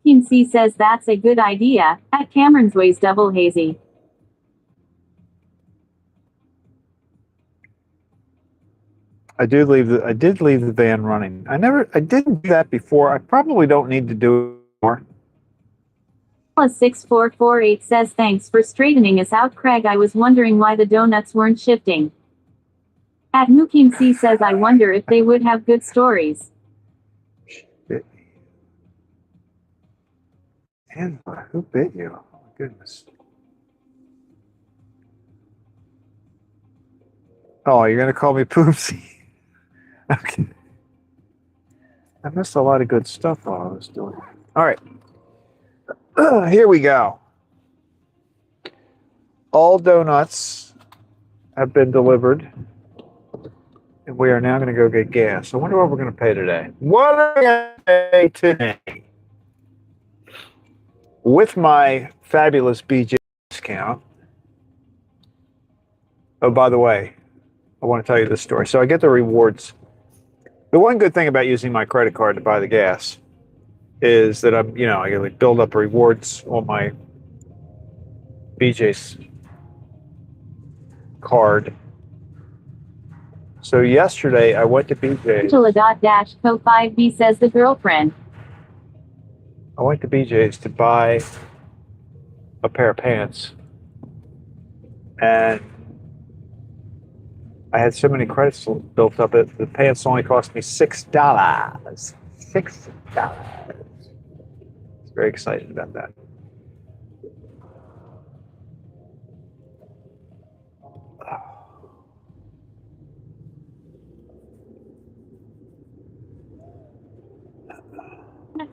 Team C says that's a good idea. At Cameron's Ways double hazy. I did leave the van running. I didn't do that before. I probably don't need to do it more. +6448 says thanks for straightening us out, Craig. I was wondering why the donuts weren't shifting. At Mukim C says I wonder if they would have good stories. And who bit you? Oh my goodness. Oh, you're gonna call me Poopsie? Okay. I missed a lot of good stuff while I was doing it. All right. Here we go. All donuts have been delivered. And we are now going to go get gas. I wonder what we're going to pay today. What are we going to pay today? With my fabulous BJ discount. Oh, by the way, I want to tell you this story. So I get the rewards. The one good thing about using my credit card to buy the gas is that I can build up rewards on my BJ's card. So yesterday I went to BJ's. Angela.-co5b says the girlfriend. I went to BJ's to buy a pair of pants. And I had so many credits built up that the pants only cost me $6. $6. I was very excited about that.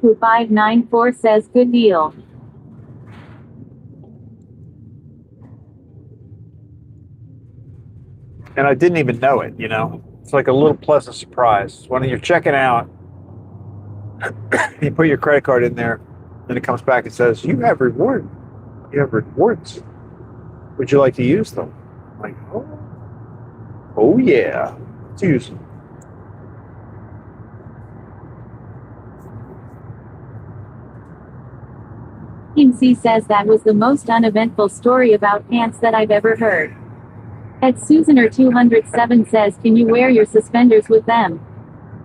Who 594 says good deal. And I didn't even know it, It's like a little pleasant surprise. When you're checking out, you put your credit card in there, then it comes back and says, You have rewards. Would you like to use them? I'm like, oh yeah, let's use them. Kim C says that was the most uneventful story about pants that I've ever heard. Ed Susaner 207 says, can you wear your suspenders with them?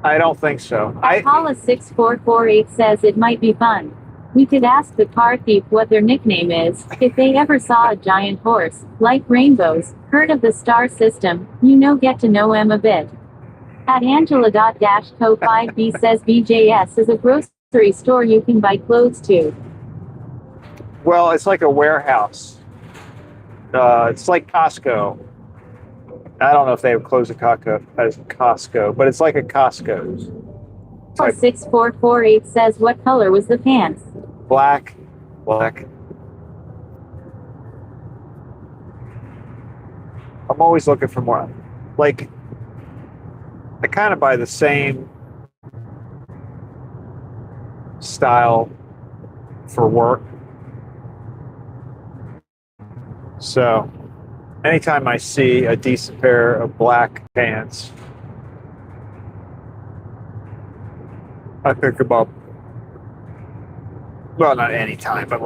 I don't think so. Paula 6448 says it might be fun. We could ask the car thief what their nickname is, if they ever saw a giant horse, like rainbows, heard of the star system, get to know him a bit. At Angela.-co5b says BJS is a grocery store you can buy clothes to. Well, it's like a warehouse. It's like Costco. I don't know if they have clothes at Costco, but it's like a Costco's. 6448 says what color was the pants? Black. I'm always looking for more. Like, I kind of buy the same style for work. So, anytime I see a decent pair of black pants, I pick them up. Well, not anytime, but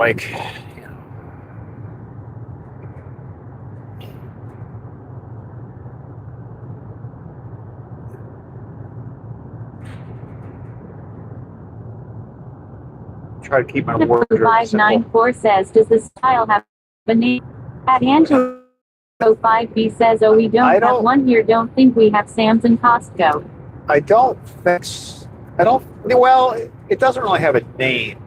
try to keep my wardrobe simple. 594 says, does the style have a name? At Angelo 5B says, we don't have one here. Don't think we have Sam's and Costco. Well, it doesn't really have a name.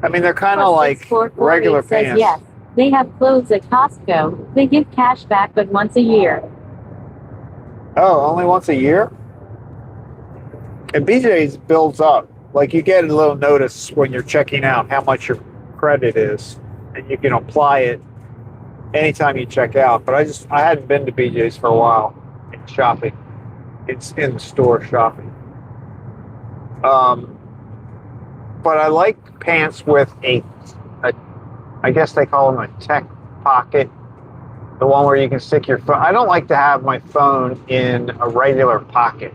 I mean, they're kind of like regular pants. Says yes, they have clothes at Costco. They give cash back, but once a year. Oh, only once a year? And BJ's builds up. Like, you get a little notice when you're checking out how much your credit is, and you can apply it anytime you check out. But I hadn't been to BJ's for a while in shopping. It's in the store shopping. But I like pants with a I guess they call them a tech pocket, the one where you can stick your phone. I don't like to have my phone in a regular pocket.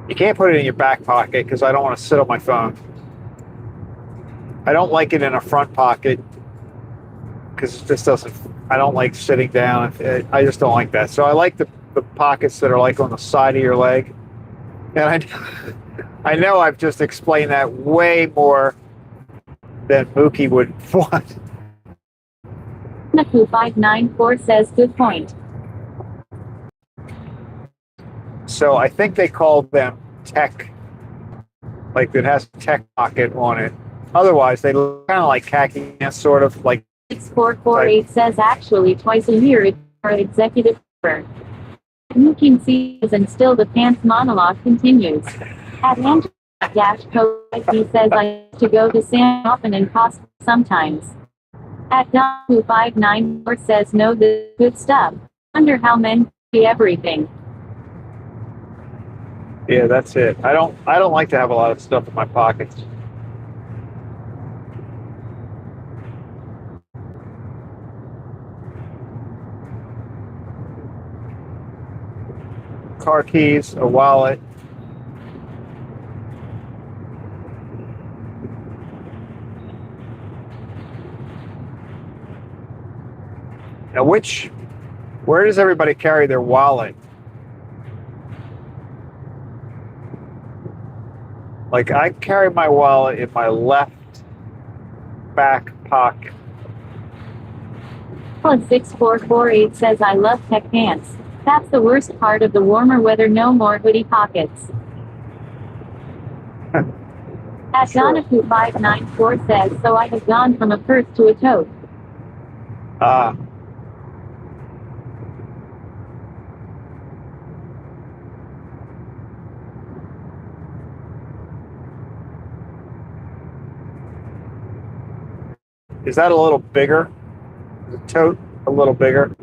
You can't put it in your back pocket because I don't want to sit on my phone. I don't like it in a front pocket because it just doesn't. I don't like sitting down. I just don't like that. So I like the pockets that are like on the side of your leg. And I know I've just explained that way more then Mookie would want. Naku594 says, good point. So I think they call them tech, like it has a tech pocket on it. Otherwise, they look kind of like khaki pants, sort of like. 6448 says, actually, twice a year it's our executive order. Mookie sees and still the pants monologue continues. At Angela-Code, he says, I used to go to Sam often and Costco sometimes. At Don594 says, no, this is good stuff. Wonder how men see everything. Yeah, that's it. I don't like to have a lot of stuff in my pockets. Car keys, a wallet. Now, where does everybody carry their wallet? Like, I carry my wallet in my left back pocket. Plus 6448 says, I love tech pants. That's the worst part of the warmer weather, no more hoodie pockets. At Sure. Donaku594 says, so I have gone from a purse to a tote. Ah. Is that a little bigger? Is the tote a little bigger?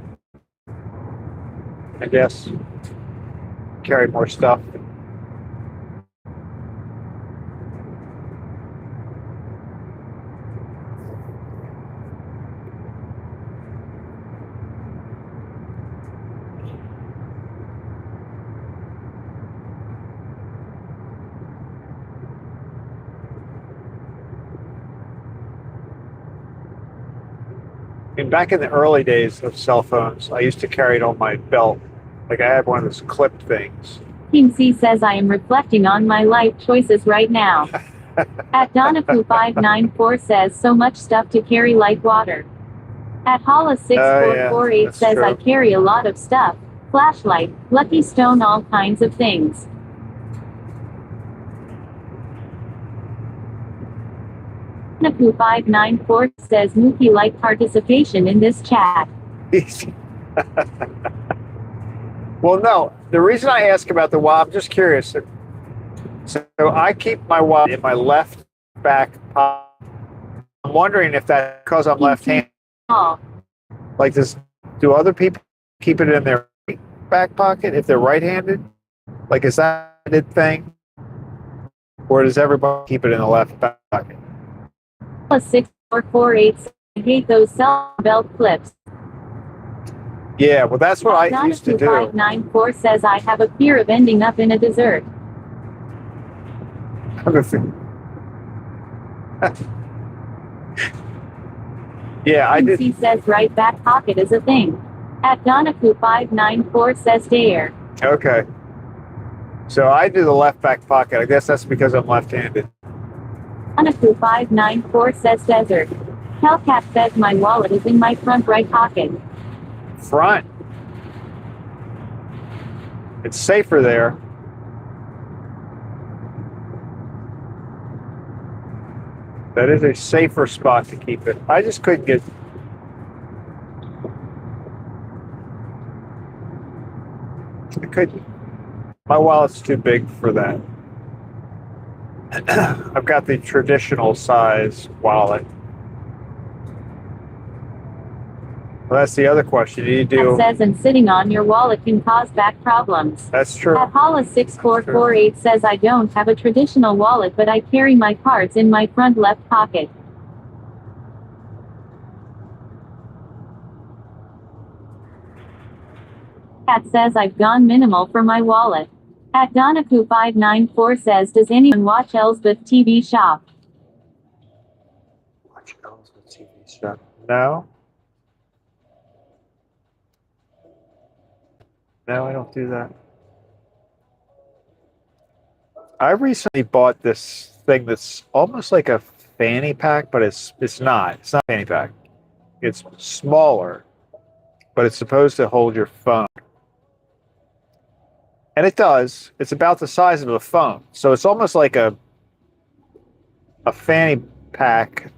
I guess. Carry more stuff. And back in the early days of cell phones, I used to carry it on my belt. Like I had one of those clipped things. Team C says, I am reflecting on my life choices right now. At Donaku594 says, so much stuff to carry like water. At Hala6448 that's says, true. I carry a lot of stuff. Flashlight, Lucky Stone, all kinds of things. Naku594 says, Mookie like participation in this chat. Well, no. The reason I ask about the wallet, I'm just curious. So I keep my wallet in my left back pocket. I'm wondering if that's because I'm left-handed. Oh, Like, do other people keep it in their back pocket if they're right-handed? Like, is that a good thing? Or does everybody keep it in the left back pocket? plus 6448 says, I hate those cell belt clips. Yeah, well, that's what I used to do. 594 says, I have a fear of ending up in a dessert. Yeah, I did. He says right back pocket is a thing. At Donaku594 says dare. Okay. So I do the left back pocket. I guess that's because I'm left-handed. Donaku594 says desert. Hellcat says my wallet is in my front right pocket. Front. It's safer there. That is a safer spot to keep it. I just couldn't get. I couldn't. My wallet's too big for that. I've got the traditional size wallet. Well, that's the other question. Do you do? It says, and sitting on your wallet can cause back problems. That's true. At Hala6448 says, I don't have a traditional wallet, but I carry my cards in my front left pocket. Kat says, I've gone minimal for my wallet. At Donaku594 says, does anyone watch Elsbeth TV Shop? Watch Elsbeth TV Shop. No. No, I don't do that. I recently bought this thing that's almost like a fanny pack, but it's not. It's not a fanny pack. It's smaller, but it's supposed to hold your phone. And it does. It's about the size of a phone. So it's almost like a fanny pack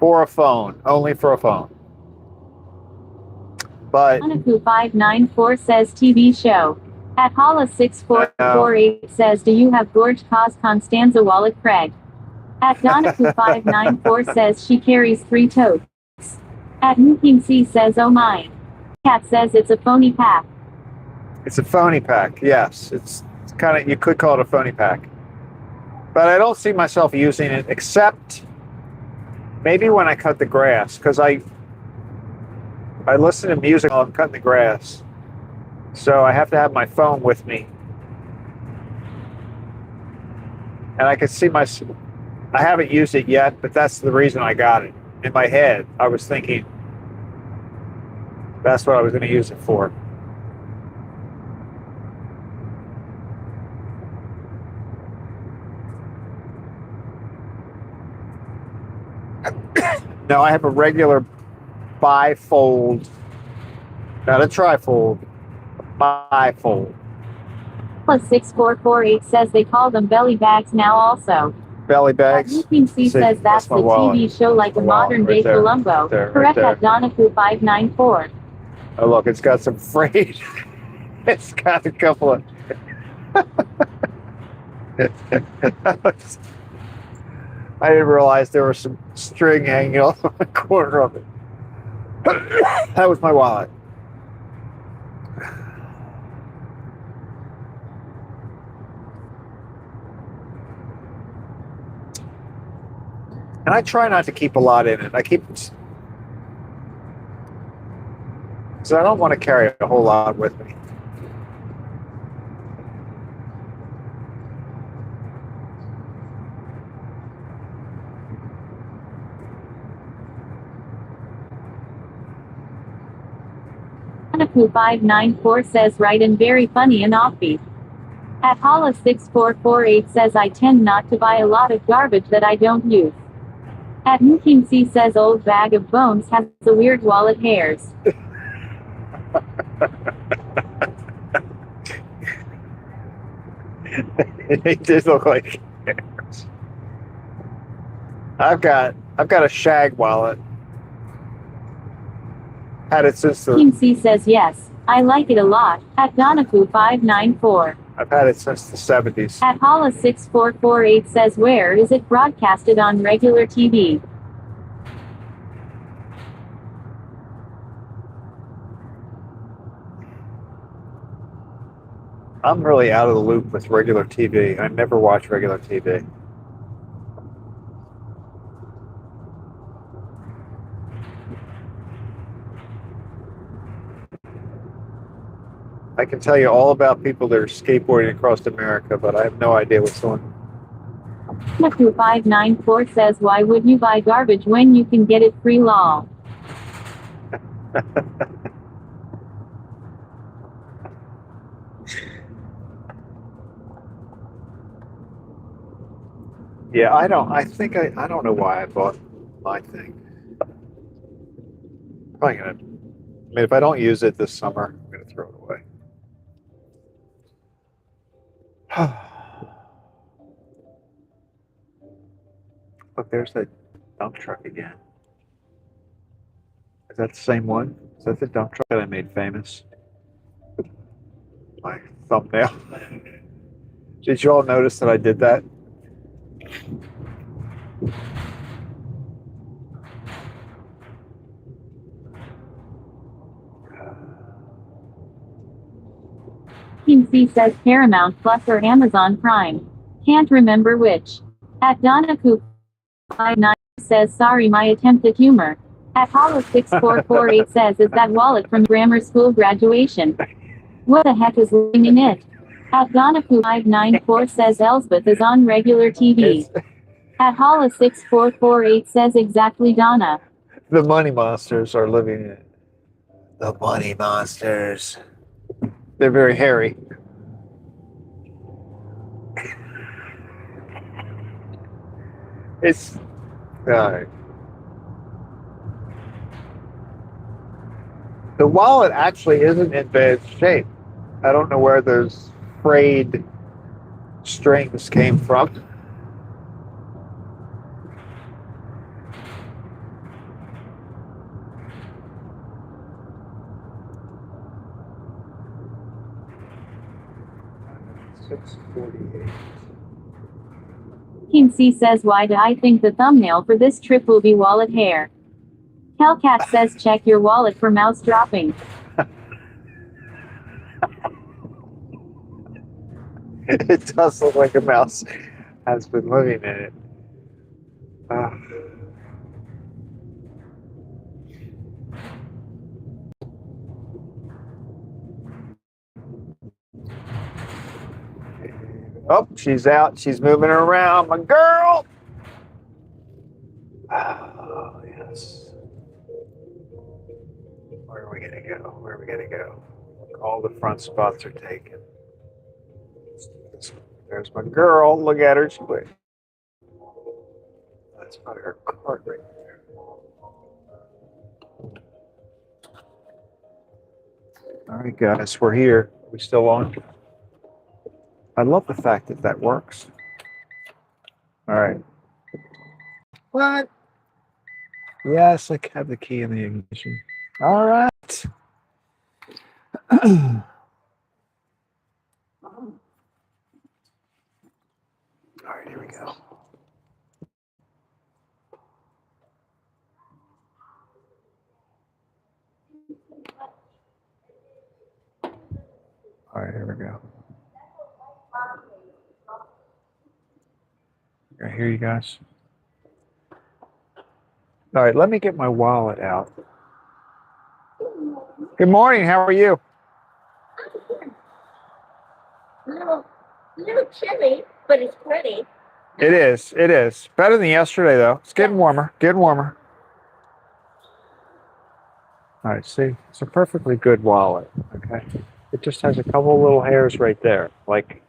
for a phone, only for a phone. But Anaku594 says TV show. At Hala6448 says, do you have Gorge Cos Constanza wallet, Craig? At Donaku594 says she carries 3 totes. At Nuking C says, oh mine. Cat says it's a phony pack. it's a phony pack, yes. It's kind of, you could call it a phony pack. But I don't see myself using it except maybe when I cut the grass, because I listen to music while I'm cutting the grass. So I have to have my phone with me. And I can see I haven't used it yet, but that's the reason I got it. In my head, I was thinking that's what I was going to use it for. Now I have a regular bifold, not a trifold, bifold. Plus6448 says they call them belly bags now also. Belly bags. Nuking C says that's the my wallet. TV show like a modern day there. Columbo. Right there, Correct right at Donaku594. Oh look, it's got some freight. It's got a couple of I didn't realize there was some string hanging off the corner of it. That was my wallet. And I try not to keep a lot in it. I keep, so I don't want to carry a whole lot with me. Anaku594 says right and very funny and offbeat. At Hala6448 says I tend not to buy a lot of garbage that I don't use. At Nuking C says old bag of bones has the weird wallet hairs. They did look like hairs. I've got a shag wallet. Had it since the Nuking C says yes, I like it a lot. At Donaku594. I've had it since the 70s. At Hala6448 says where is it broadcasted on regular TV? I'm really out of the loop with regular TV. I never watch regular TV. I can tell you all about people that are skateboarding across America, but I have no idea what's going on. Anaku594 says why would you buy garbage when you can get it free lol? Yeah, I don't know why I bought my thing. Probably gonna, I mean, if I don't use it this summer, I'm gonna throw it away. Look, there's that dump truck again. Is that the same one? Is that the dump truck that I made famous? My thumbnail. Did you all notice that I did that? Nuking C says Paramount Plus or Amazon Prime. Can't remember which. At Donaku594 says sorry my attempt at humor. At Hollow6448 says is that wallet from grammar school graduation? What the heck is living in it? At Donaku594 says Elsbeth is on regular TV. At Hollow6448 says exactly Donna. The money monsters are living in it. The money monsters. They're very hairy. It's uh, the wallet actually isn't in bad shape. I don't know where those frayed strings came from. $6.48. King C says, why do I think the thumbnail for this trip will be wallet hair? Hellcat says, check your wallet for mouse dropping. It does look like a mouse has been living in it. Oh, she's out. She's moving around. My girl. Oh, yes. Where are we going to go? Where are we going to go? All the front spots are taken. There's my girl. Look at her. She wait. That's probably her card right there. All right, guys, we're here. We still on? I love the fact that that works. All right. What? Yes, I have the key in the ignition. All right. All right, here we go. All right, here we go. I hear you guys. All right, let me get my wallet out. Good morning. How are you? A little chilly, but it's pretty. It is. It is. Better than yesterday, though. It's getting warmer. Getting warmer. All right, see? It's a perfectly good wallet, okay? It just has a couple little hairs right there. Like,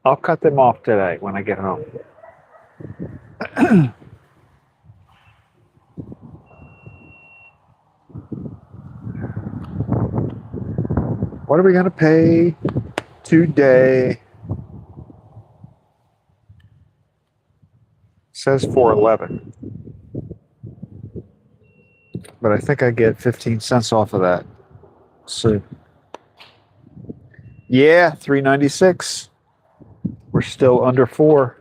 I'll cut them off today when I get home. What are we going to pay today? It says 411. But I think I get 15 cents off of that. So, yeah, 396. We're still under 4.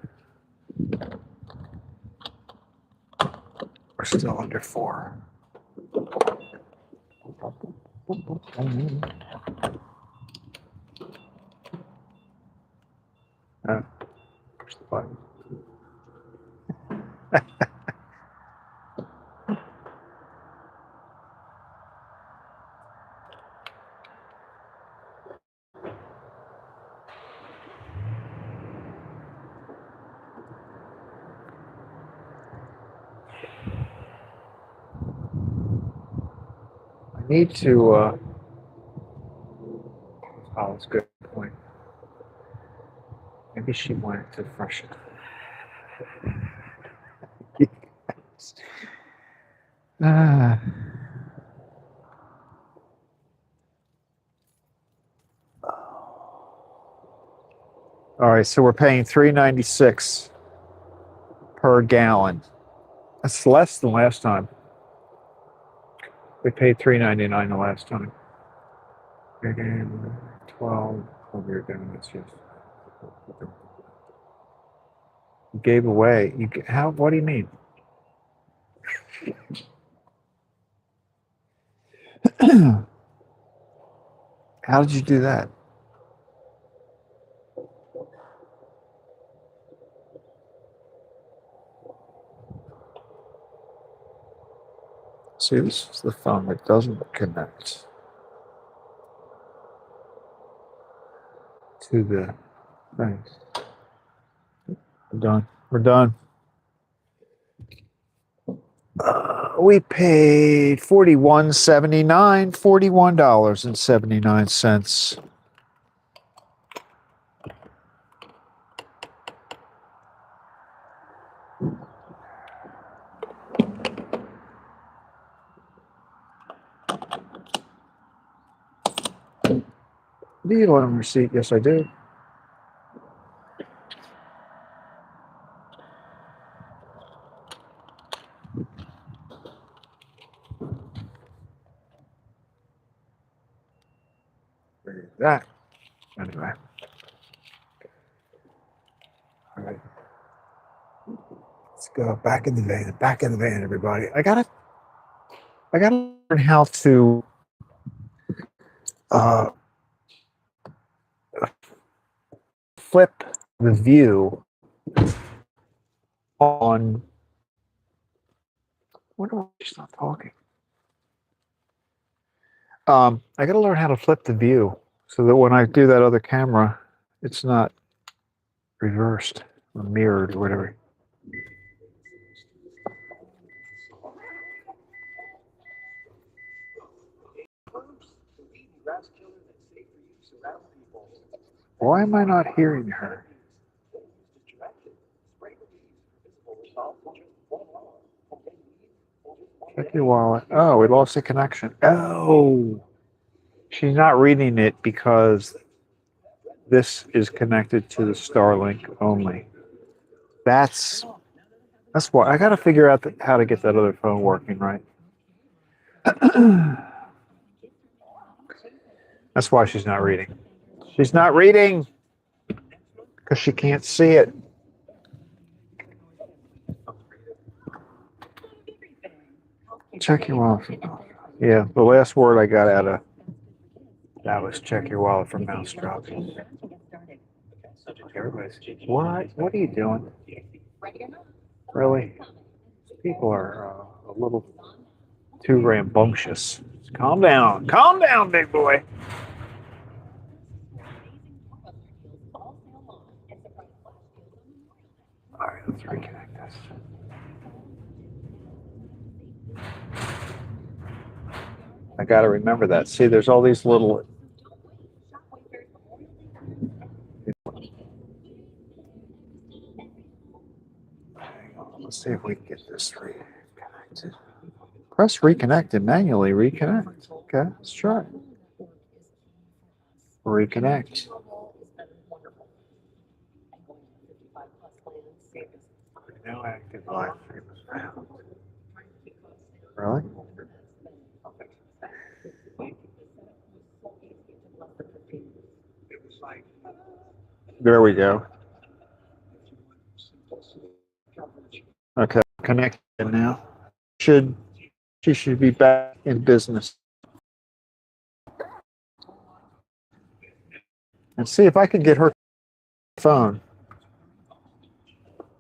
We're still under 4. Push the button. I need to, oh, that's a good point. Maybe she wanted to freshen. Ah. All right, so we're paying $3.96 per gallon. That's less than last time. We paid $3.99 the last time. 12 year donuts, yes. You gave away. How? What do you mean? How did you do that? See, this is the phone that doesn't connect to the thing. We're done. We're done. We paid $41.79. Do you want a receipt? Yes, I do. Where's that? Anyway. All right. Let's go back in the van. Back in the van, everybody. I gotta learn how to flip the view on. Wonder why she's not talking. I got to learn how to flip the view so that when I do that other camera, it's not reversed or mirrored or whatever. Why am I not hearing her? Check your wallet. Oh, we lost the connection. Oh, she's not reading it because this is connected to the Starlink only. That's why I got to figure out how to get that other phone working right. That's why she's not reading. She's not reading because she can't see it. Check your wallet. Yeah, the last word I got out of that was check your wallet for Mousetrap. Everybody's, what are you doing? Really? People are a little too rambunctious. Calm down, big boy. All right, let's reconnect this. I got to remember that. See, there's all these little. Hang on, let's see if we can get this reconnected. Press reconnect and manually reconnect. Okay, let's try it. Reconnect. No active live stream is found. Really? There we go. Okay, connected now. She should be back in business. And see if I can get her phone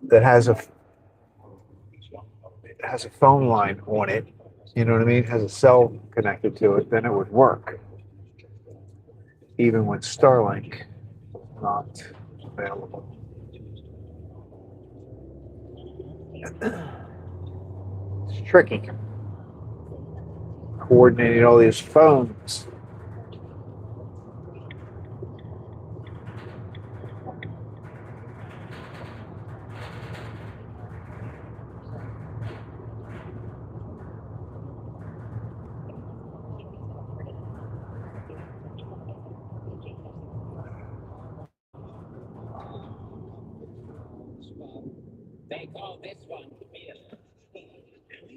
that has a phone line on it. You know what I mean? Has a cell connected to it, then it would work. Even when Starlink is not available. It's tricky. Coordinating all these phones.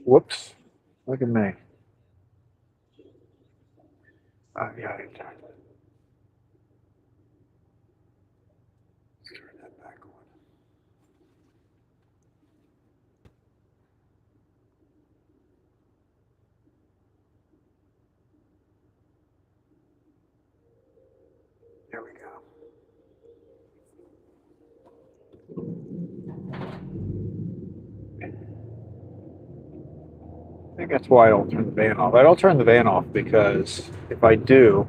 Whoops. Look at me. Yeah, let's turn that back on. There we go. I think that's why I don't turn the van off. I don't turn the van off because if I do,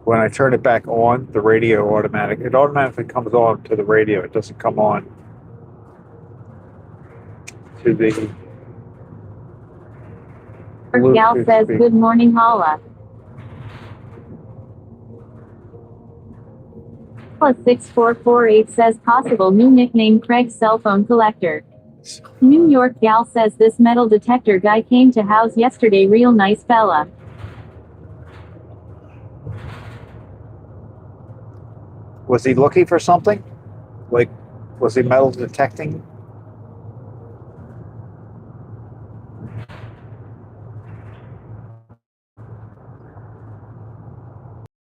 when I turn it back on, the radio it automatically comes on to the radio. It doesn't come on to the Gal says, good morning, Holla. +6448 says, possible new nickname Craig's cell phone collector. New York Gal says, this metal detector guy came to house yesterday, real nice fella. Was he looking for something? Like, was he metal detecting?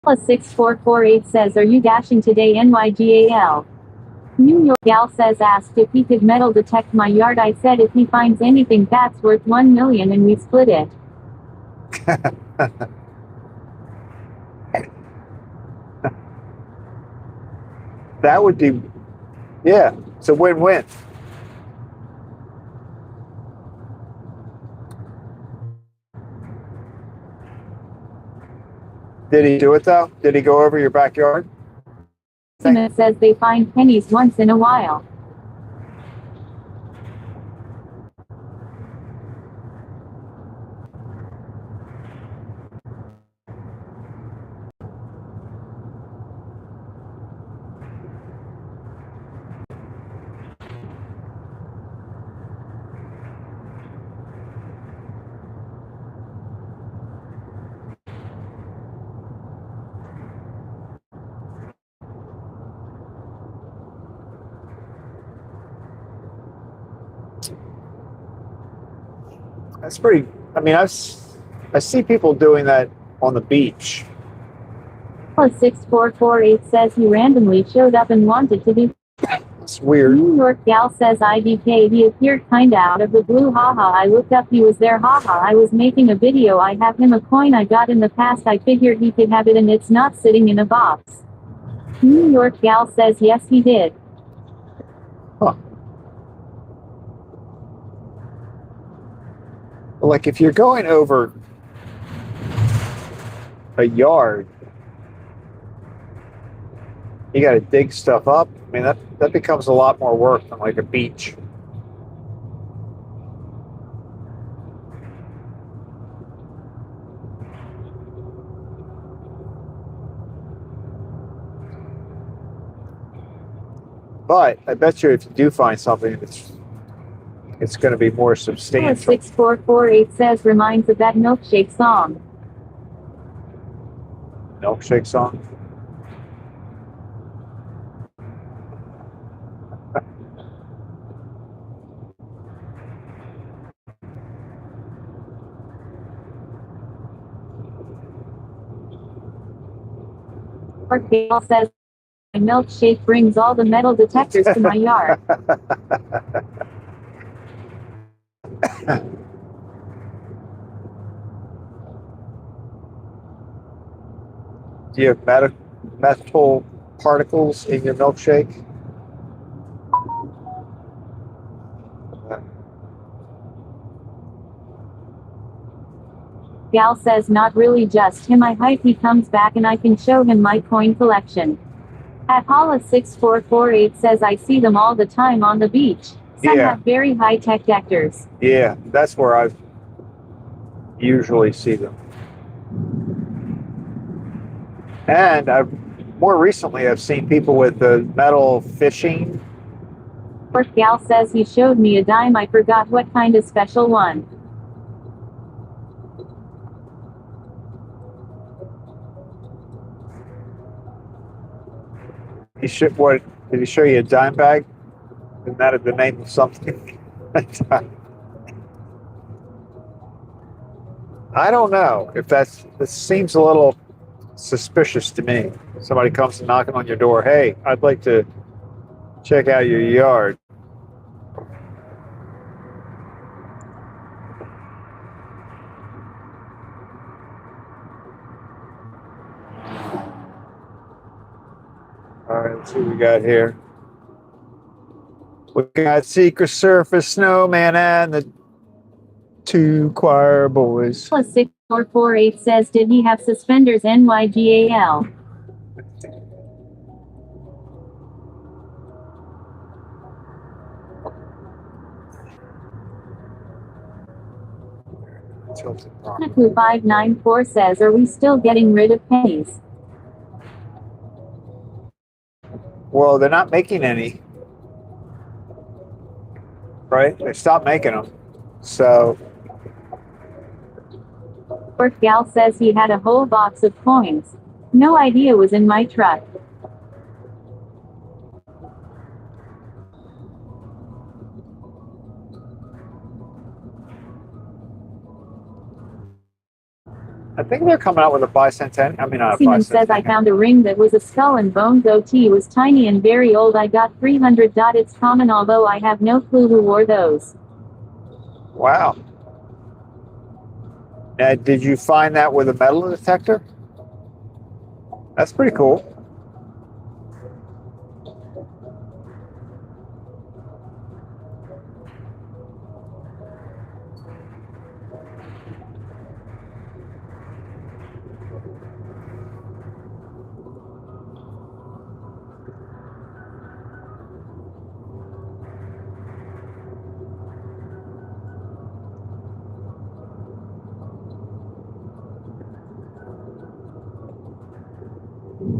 Plus 6448 says, are you dashing today NYGAL? New York gal says, asked if he could metal detect my yard. I said if he finds anything that's worth 1 million and we split it. That would be, yeah, it's a win-win. Did he do it though? Did he go over your backyard? It says they find pennies once in a while. That's pretty. I mean, I see people doing that on the beach. Plus 6448 says he randomly showed up and wanted to do. It's weird. New York gal says IDK, he appeared kinda out of the blue, haha. I looked up, he was there, haha. I was making a video, I have him a coin I got in the past, I figured he could have it and it's not sitting in a box. New York gal says yes he did. Huh. Like if you're going over a yard, you got to dig stuff up. I mean, that becomes a lot more work than like a beach. But I bet you if you do find something, it's going to be more substantial. 6448 says reminds of that milkshake song. Milkshake song? Or Gail says my milkshake brings all the metal detectors to my yard. Do you have metal particles in your milkshake? Gal says not really, just him. I hype he comes back and I can show him my coin collection. At Hala 6448 says I see them all the time on the beach. Some have very high-tech detectors. Yeah, that's where I usually see them. And more recently I've seen people with the metal fishing. Or Gal says he showed me a dime, I forgot what kind of special one. What did he show you, a dime bag? Isn't that the name of something? I don't know if this seems a little suspicious to me. Somebody comes knocking on your door. Hey, I'd like to check out your yard. All right, let's see what we got here. We got Secret Surface Snowman and the two choir boys. Plus 6448 says did he have suspenders NYGAL? Naku 594 says are we still getting rid of pennies? Well, they're not making any. Right? They stopped making them. So. Work gal says he had a whole box of coins. No idea was in my truck. I think they're coming out with a bicentennial. I mean, not a Seaman says I bicentennial. found a ring that was a skull and bones. OT was tiny and very old. I got 300. It's common, although I have no clue who wore those. Wow. Now, did you find that with a metal detector? That's pretty cool.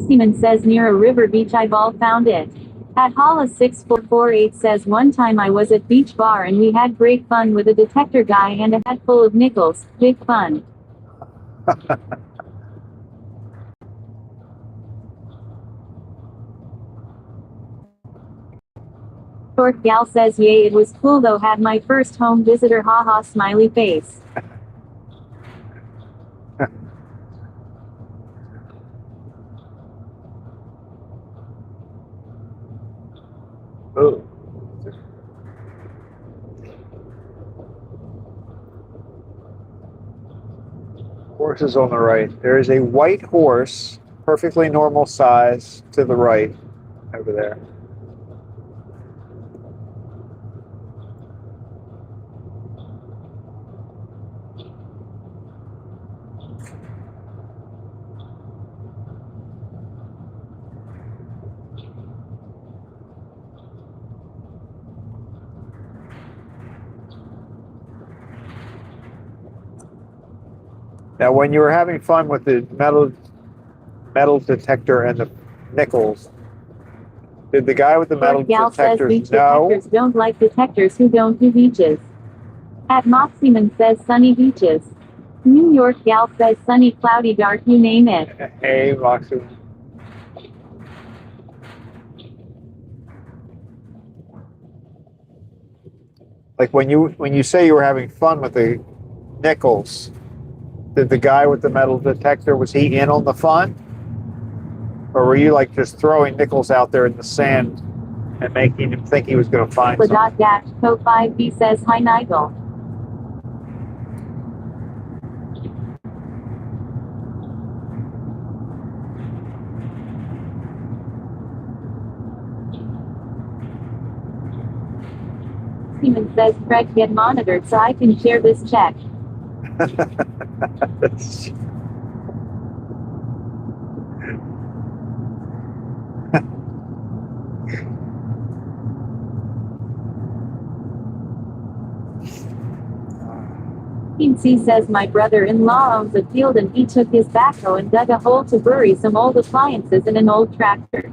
Seaman says near a river beach I've all found it. At Hala 6448 says one time I was at beach bar and we had great fun with a detector guy and a head full of nickels. Big fun. Short gal says yay, it was cool though, had my first home visitor, haha smiley face. Oh. Horses on the right. There is a white horse, perfectly normal size, to the right over there. Now, when you were having fun with the metal detector and the nickels, did the guy with the metal Short gal says beach detectors know? detectors don't like detectors who don't do beaches. At Moxieman says sunny beaches. New York gal says sunny, cloudy, dark, you name it. Hey, Moxie. Like when you say you were having fun with the nickels, did the guy with the metal detector, was he in on the fun? Or were you like just throwing nickels out there in the sand and making him think he was going to find something? Co5B says hi Nigel. Seaman says Craig, get monitored so I can share this check. C says my brother-in-law owns a field and he took his backhoe and dug a hole to bury some old appliances in an old tractor.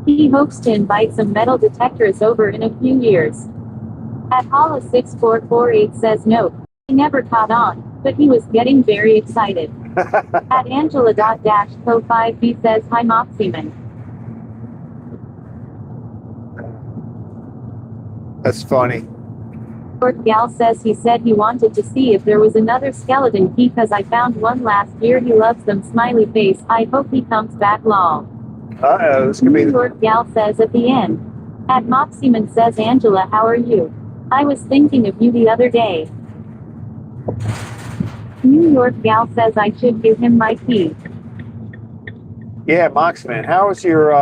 He hopes to invite some metal detectors over in a few years. At Hala 6448 says nope, he never caught on, but he was getting very excited. At Angela.Co5B says hi Moxieman. That's funny. Short gal says he said he wanted to see if there was another skeleton key cause I found one last year, he loves them, smiley face, I hope he comes back lol. Uh-oh, this could be New York gal says at the end. At Moxieman says Angela, how are you? I was thinking of you the other day. New York gal says I should give him my key. Yeah, Moxman, how is your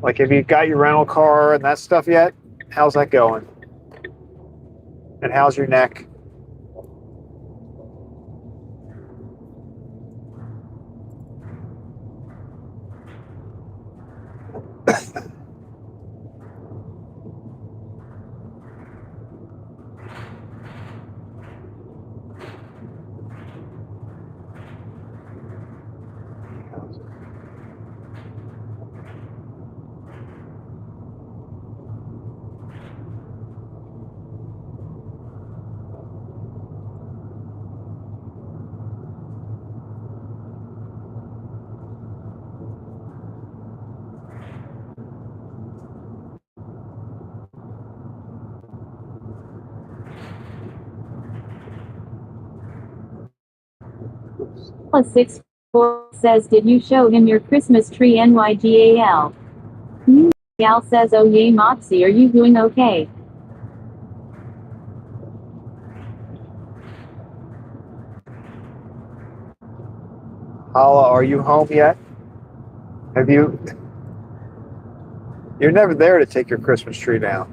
like, have you got your rental car and that stuff yet? How's that going? And how's your neck? Gal64 says, did you show him your Christmas tree? NYGAL. Gal says, oh yay Moxie, are you doing okay? Hala, are you home yet? Have you? You're never there to take your Christmas tree down.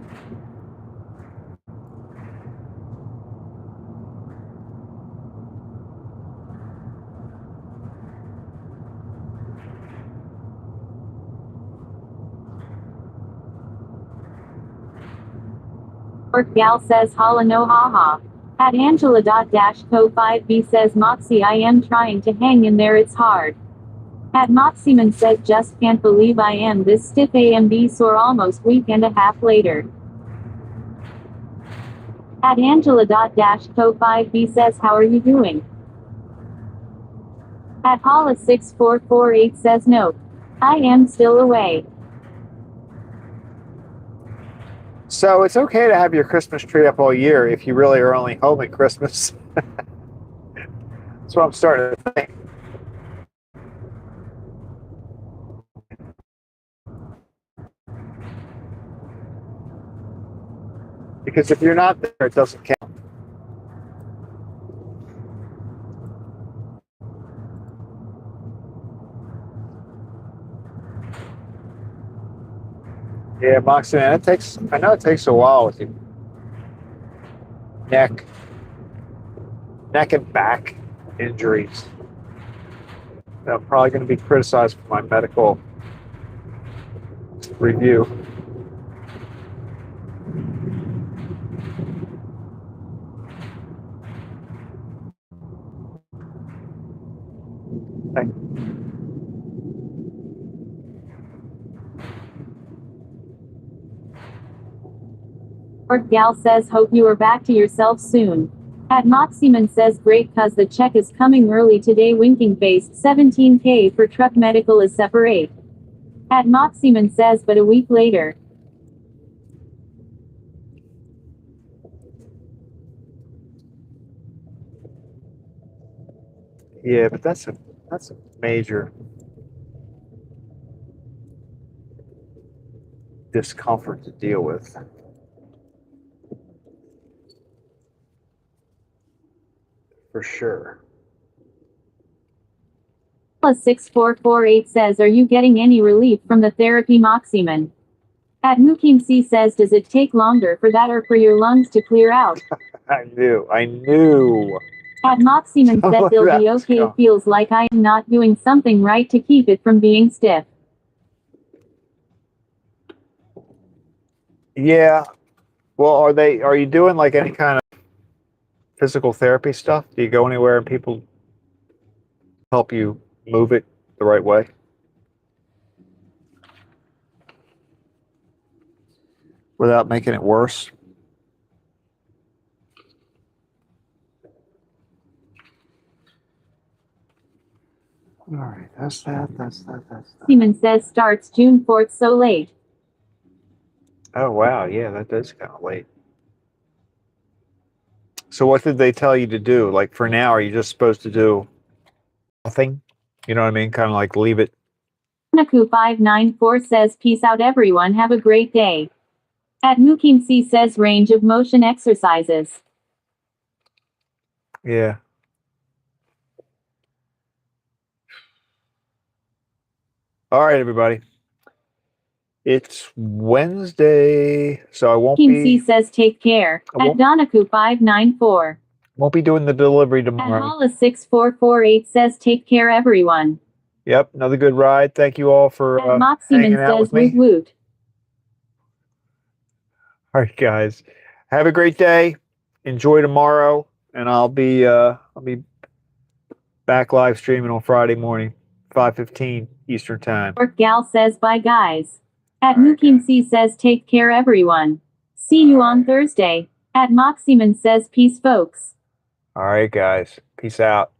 Gal says, holla no haha. At Angela.co5b says, Moxie, I am trying to hang in there, it's hard. At Moxieman says, just can't believe I am this stiff AMB sore almost week and a half later. At Angela.co5b says, how are you doing? At Holla6448 says, nope. I am still away. So it's okay to have your Christmas tree up all year if you really are only home at Christmas. That's what I'm starting to think. Because if you're not there, it doesn't count. Yeah, Moxie, man, I know it takes a while with you. Neck and back injuries. I'm probably going to be criticized for my medical review. Thank you. Gal says, hope you are back to yourself soon. At Moxieman says, great cuz the check is coming early today, winking face. 17k for truck medical is separate. At Moxieman says, but a week later. Yeah, but that's a major discomfort to deal with. For sure. +6448 says, are you getting any relief from the therapy, Moxieman? At Mukim C says, does it take longer for that or for your lungs to clear out? I knew. At Moxieman says, he'll be okay, feels like I am not doing something right to keep it from being stiff. Yeah. Well, are you doing like any kind of physical therapy stuff? Do you go anywhere and people help you move it the right way? Without making it worse? All right, that's that. Seaman says, starts June 4th, so late. Oh, wow. Yeah, that is kind of late. So what did they tell you to do? Like for now, are you just supposed to do nothing? You know what I mean? Kind of like leave it. Naku594 says, peace out everyone, have a great day. At Mukim C says, range of motion exercises. Yeah. All right, everybody. It's Wednesday, so I won't be. Mukim C says, take care. At Donaku594. Won't be doing the delivery At tomorrow. Holla6448 says, take care everyone. Yep, another good ride. Thank you all for hanging out with me. Woot. All right, guys. Have a great day. Enjoy tomorrow, and I'll be back live streaming on Friday morning, 5:15 Eastern Time. Gal says, bye guys. At Mukim C says, take care everyone. See you on Thursday. At Moxieman says, peace folks. All right, guys. Peace out.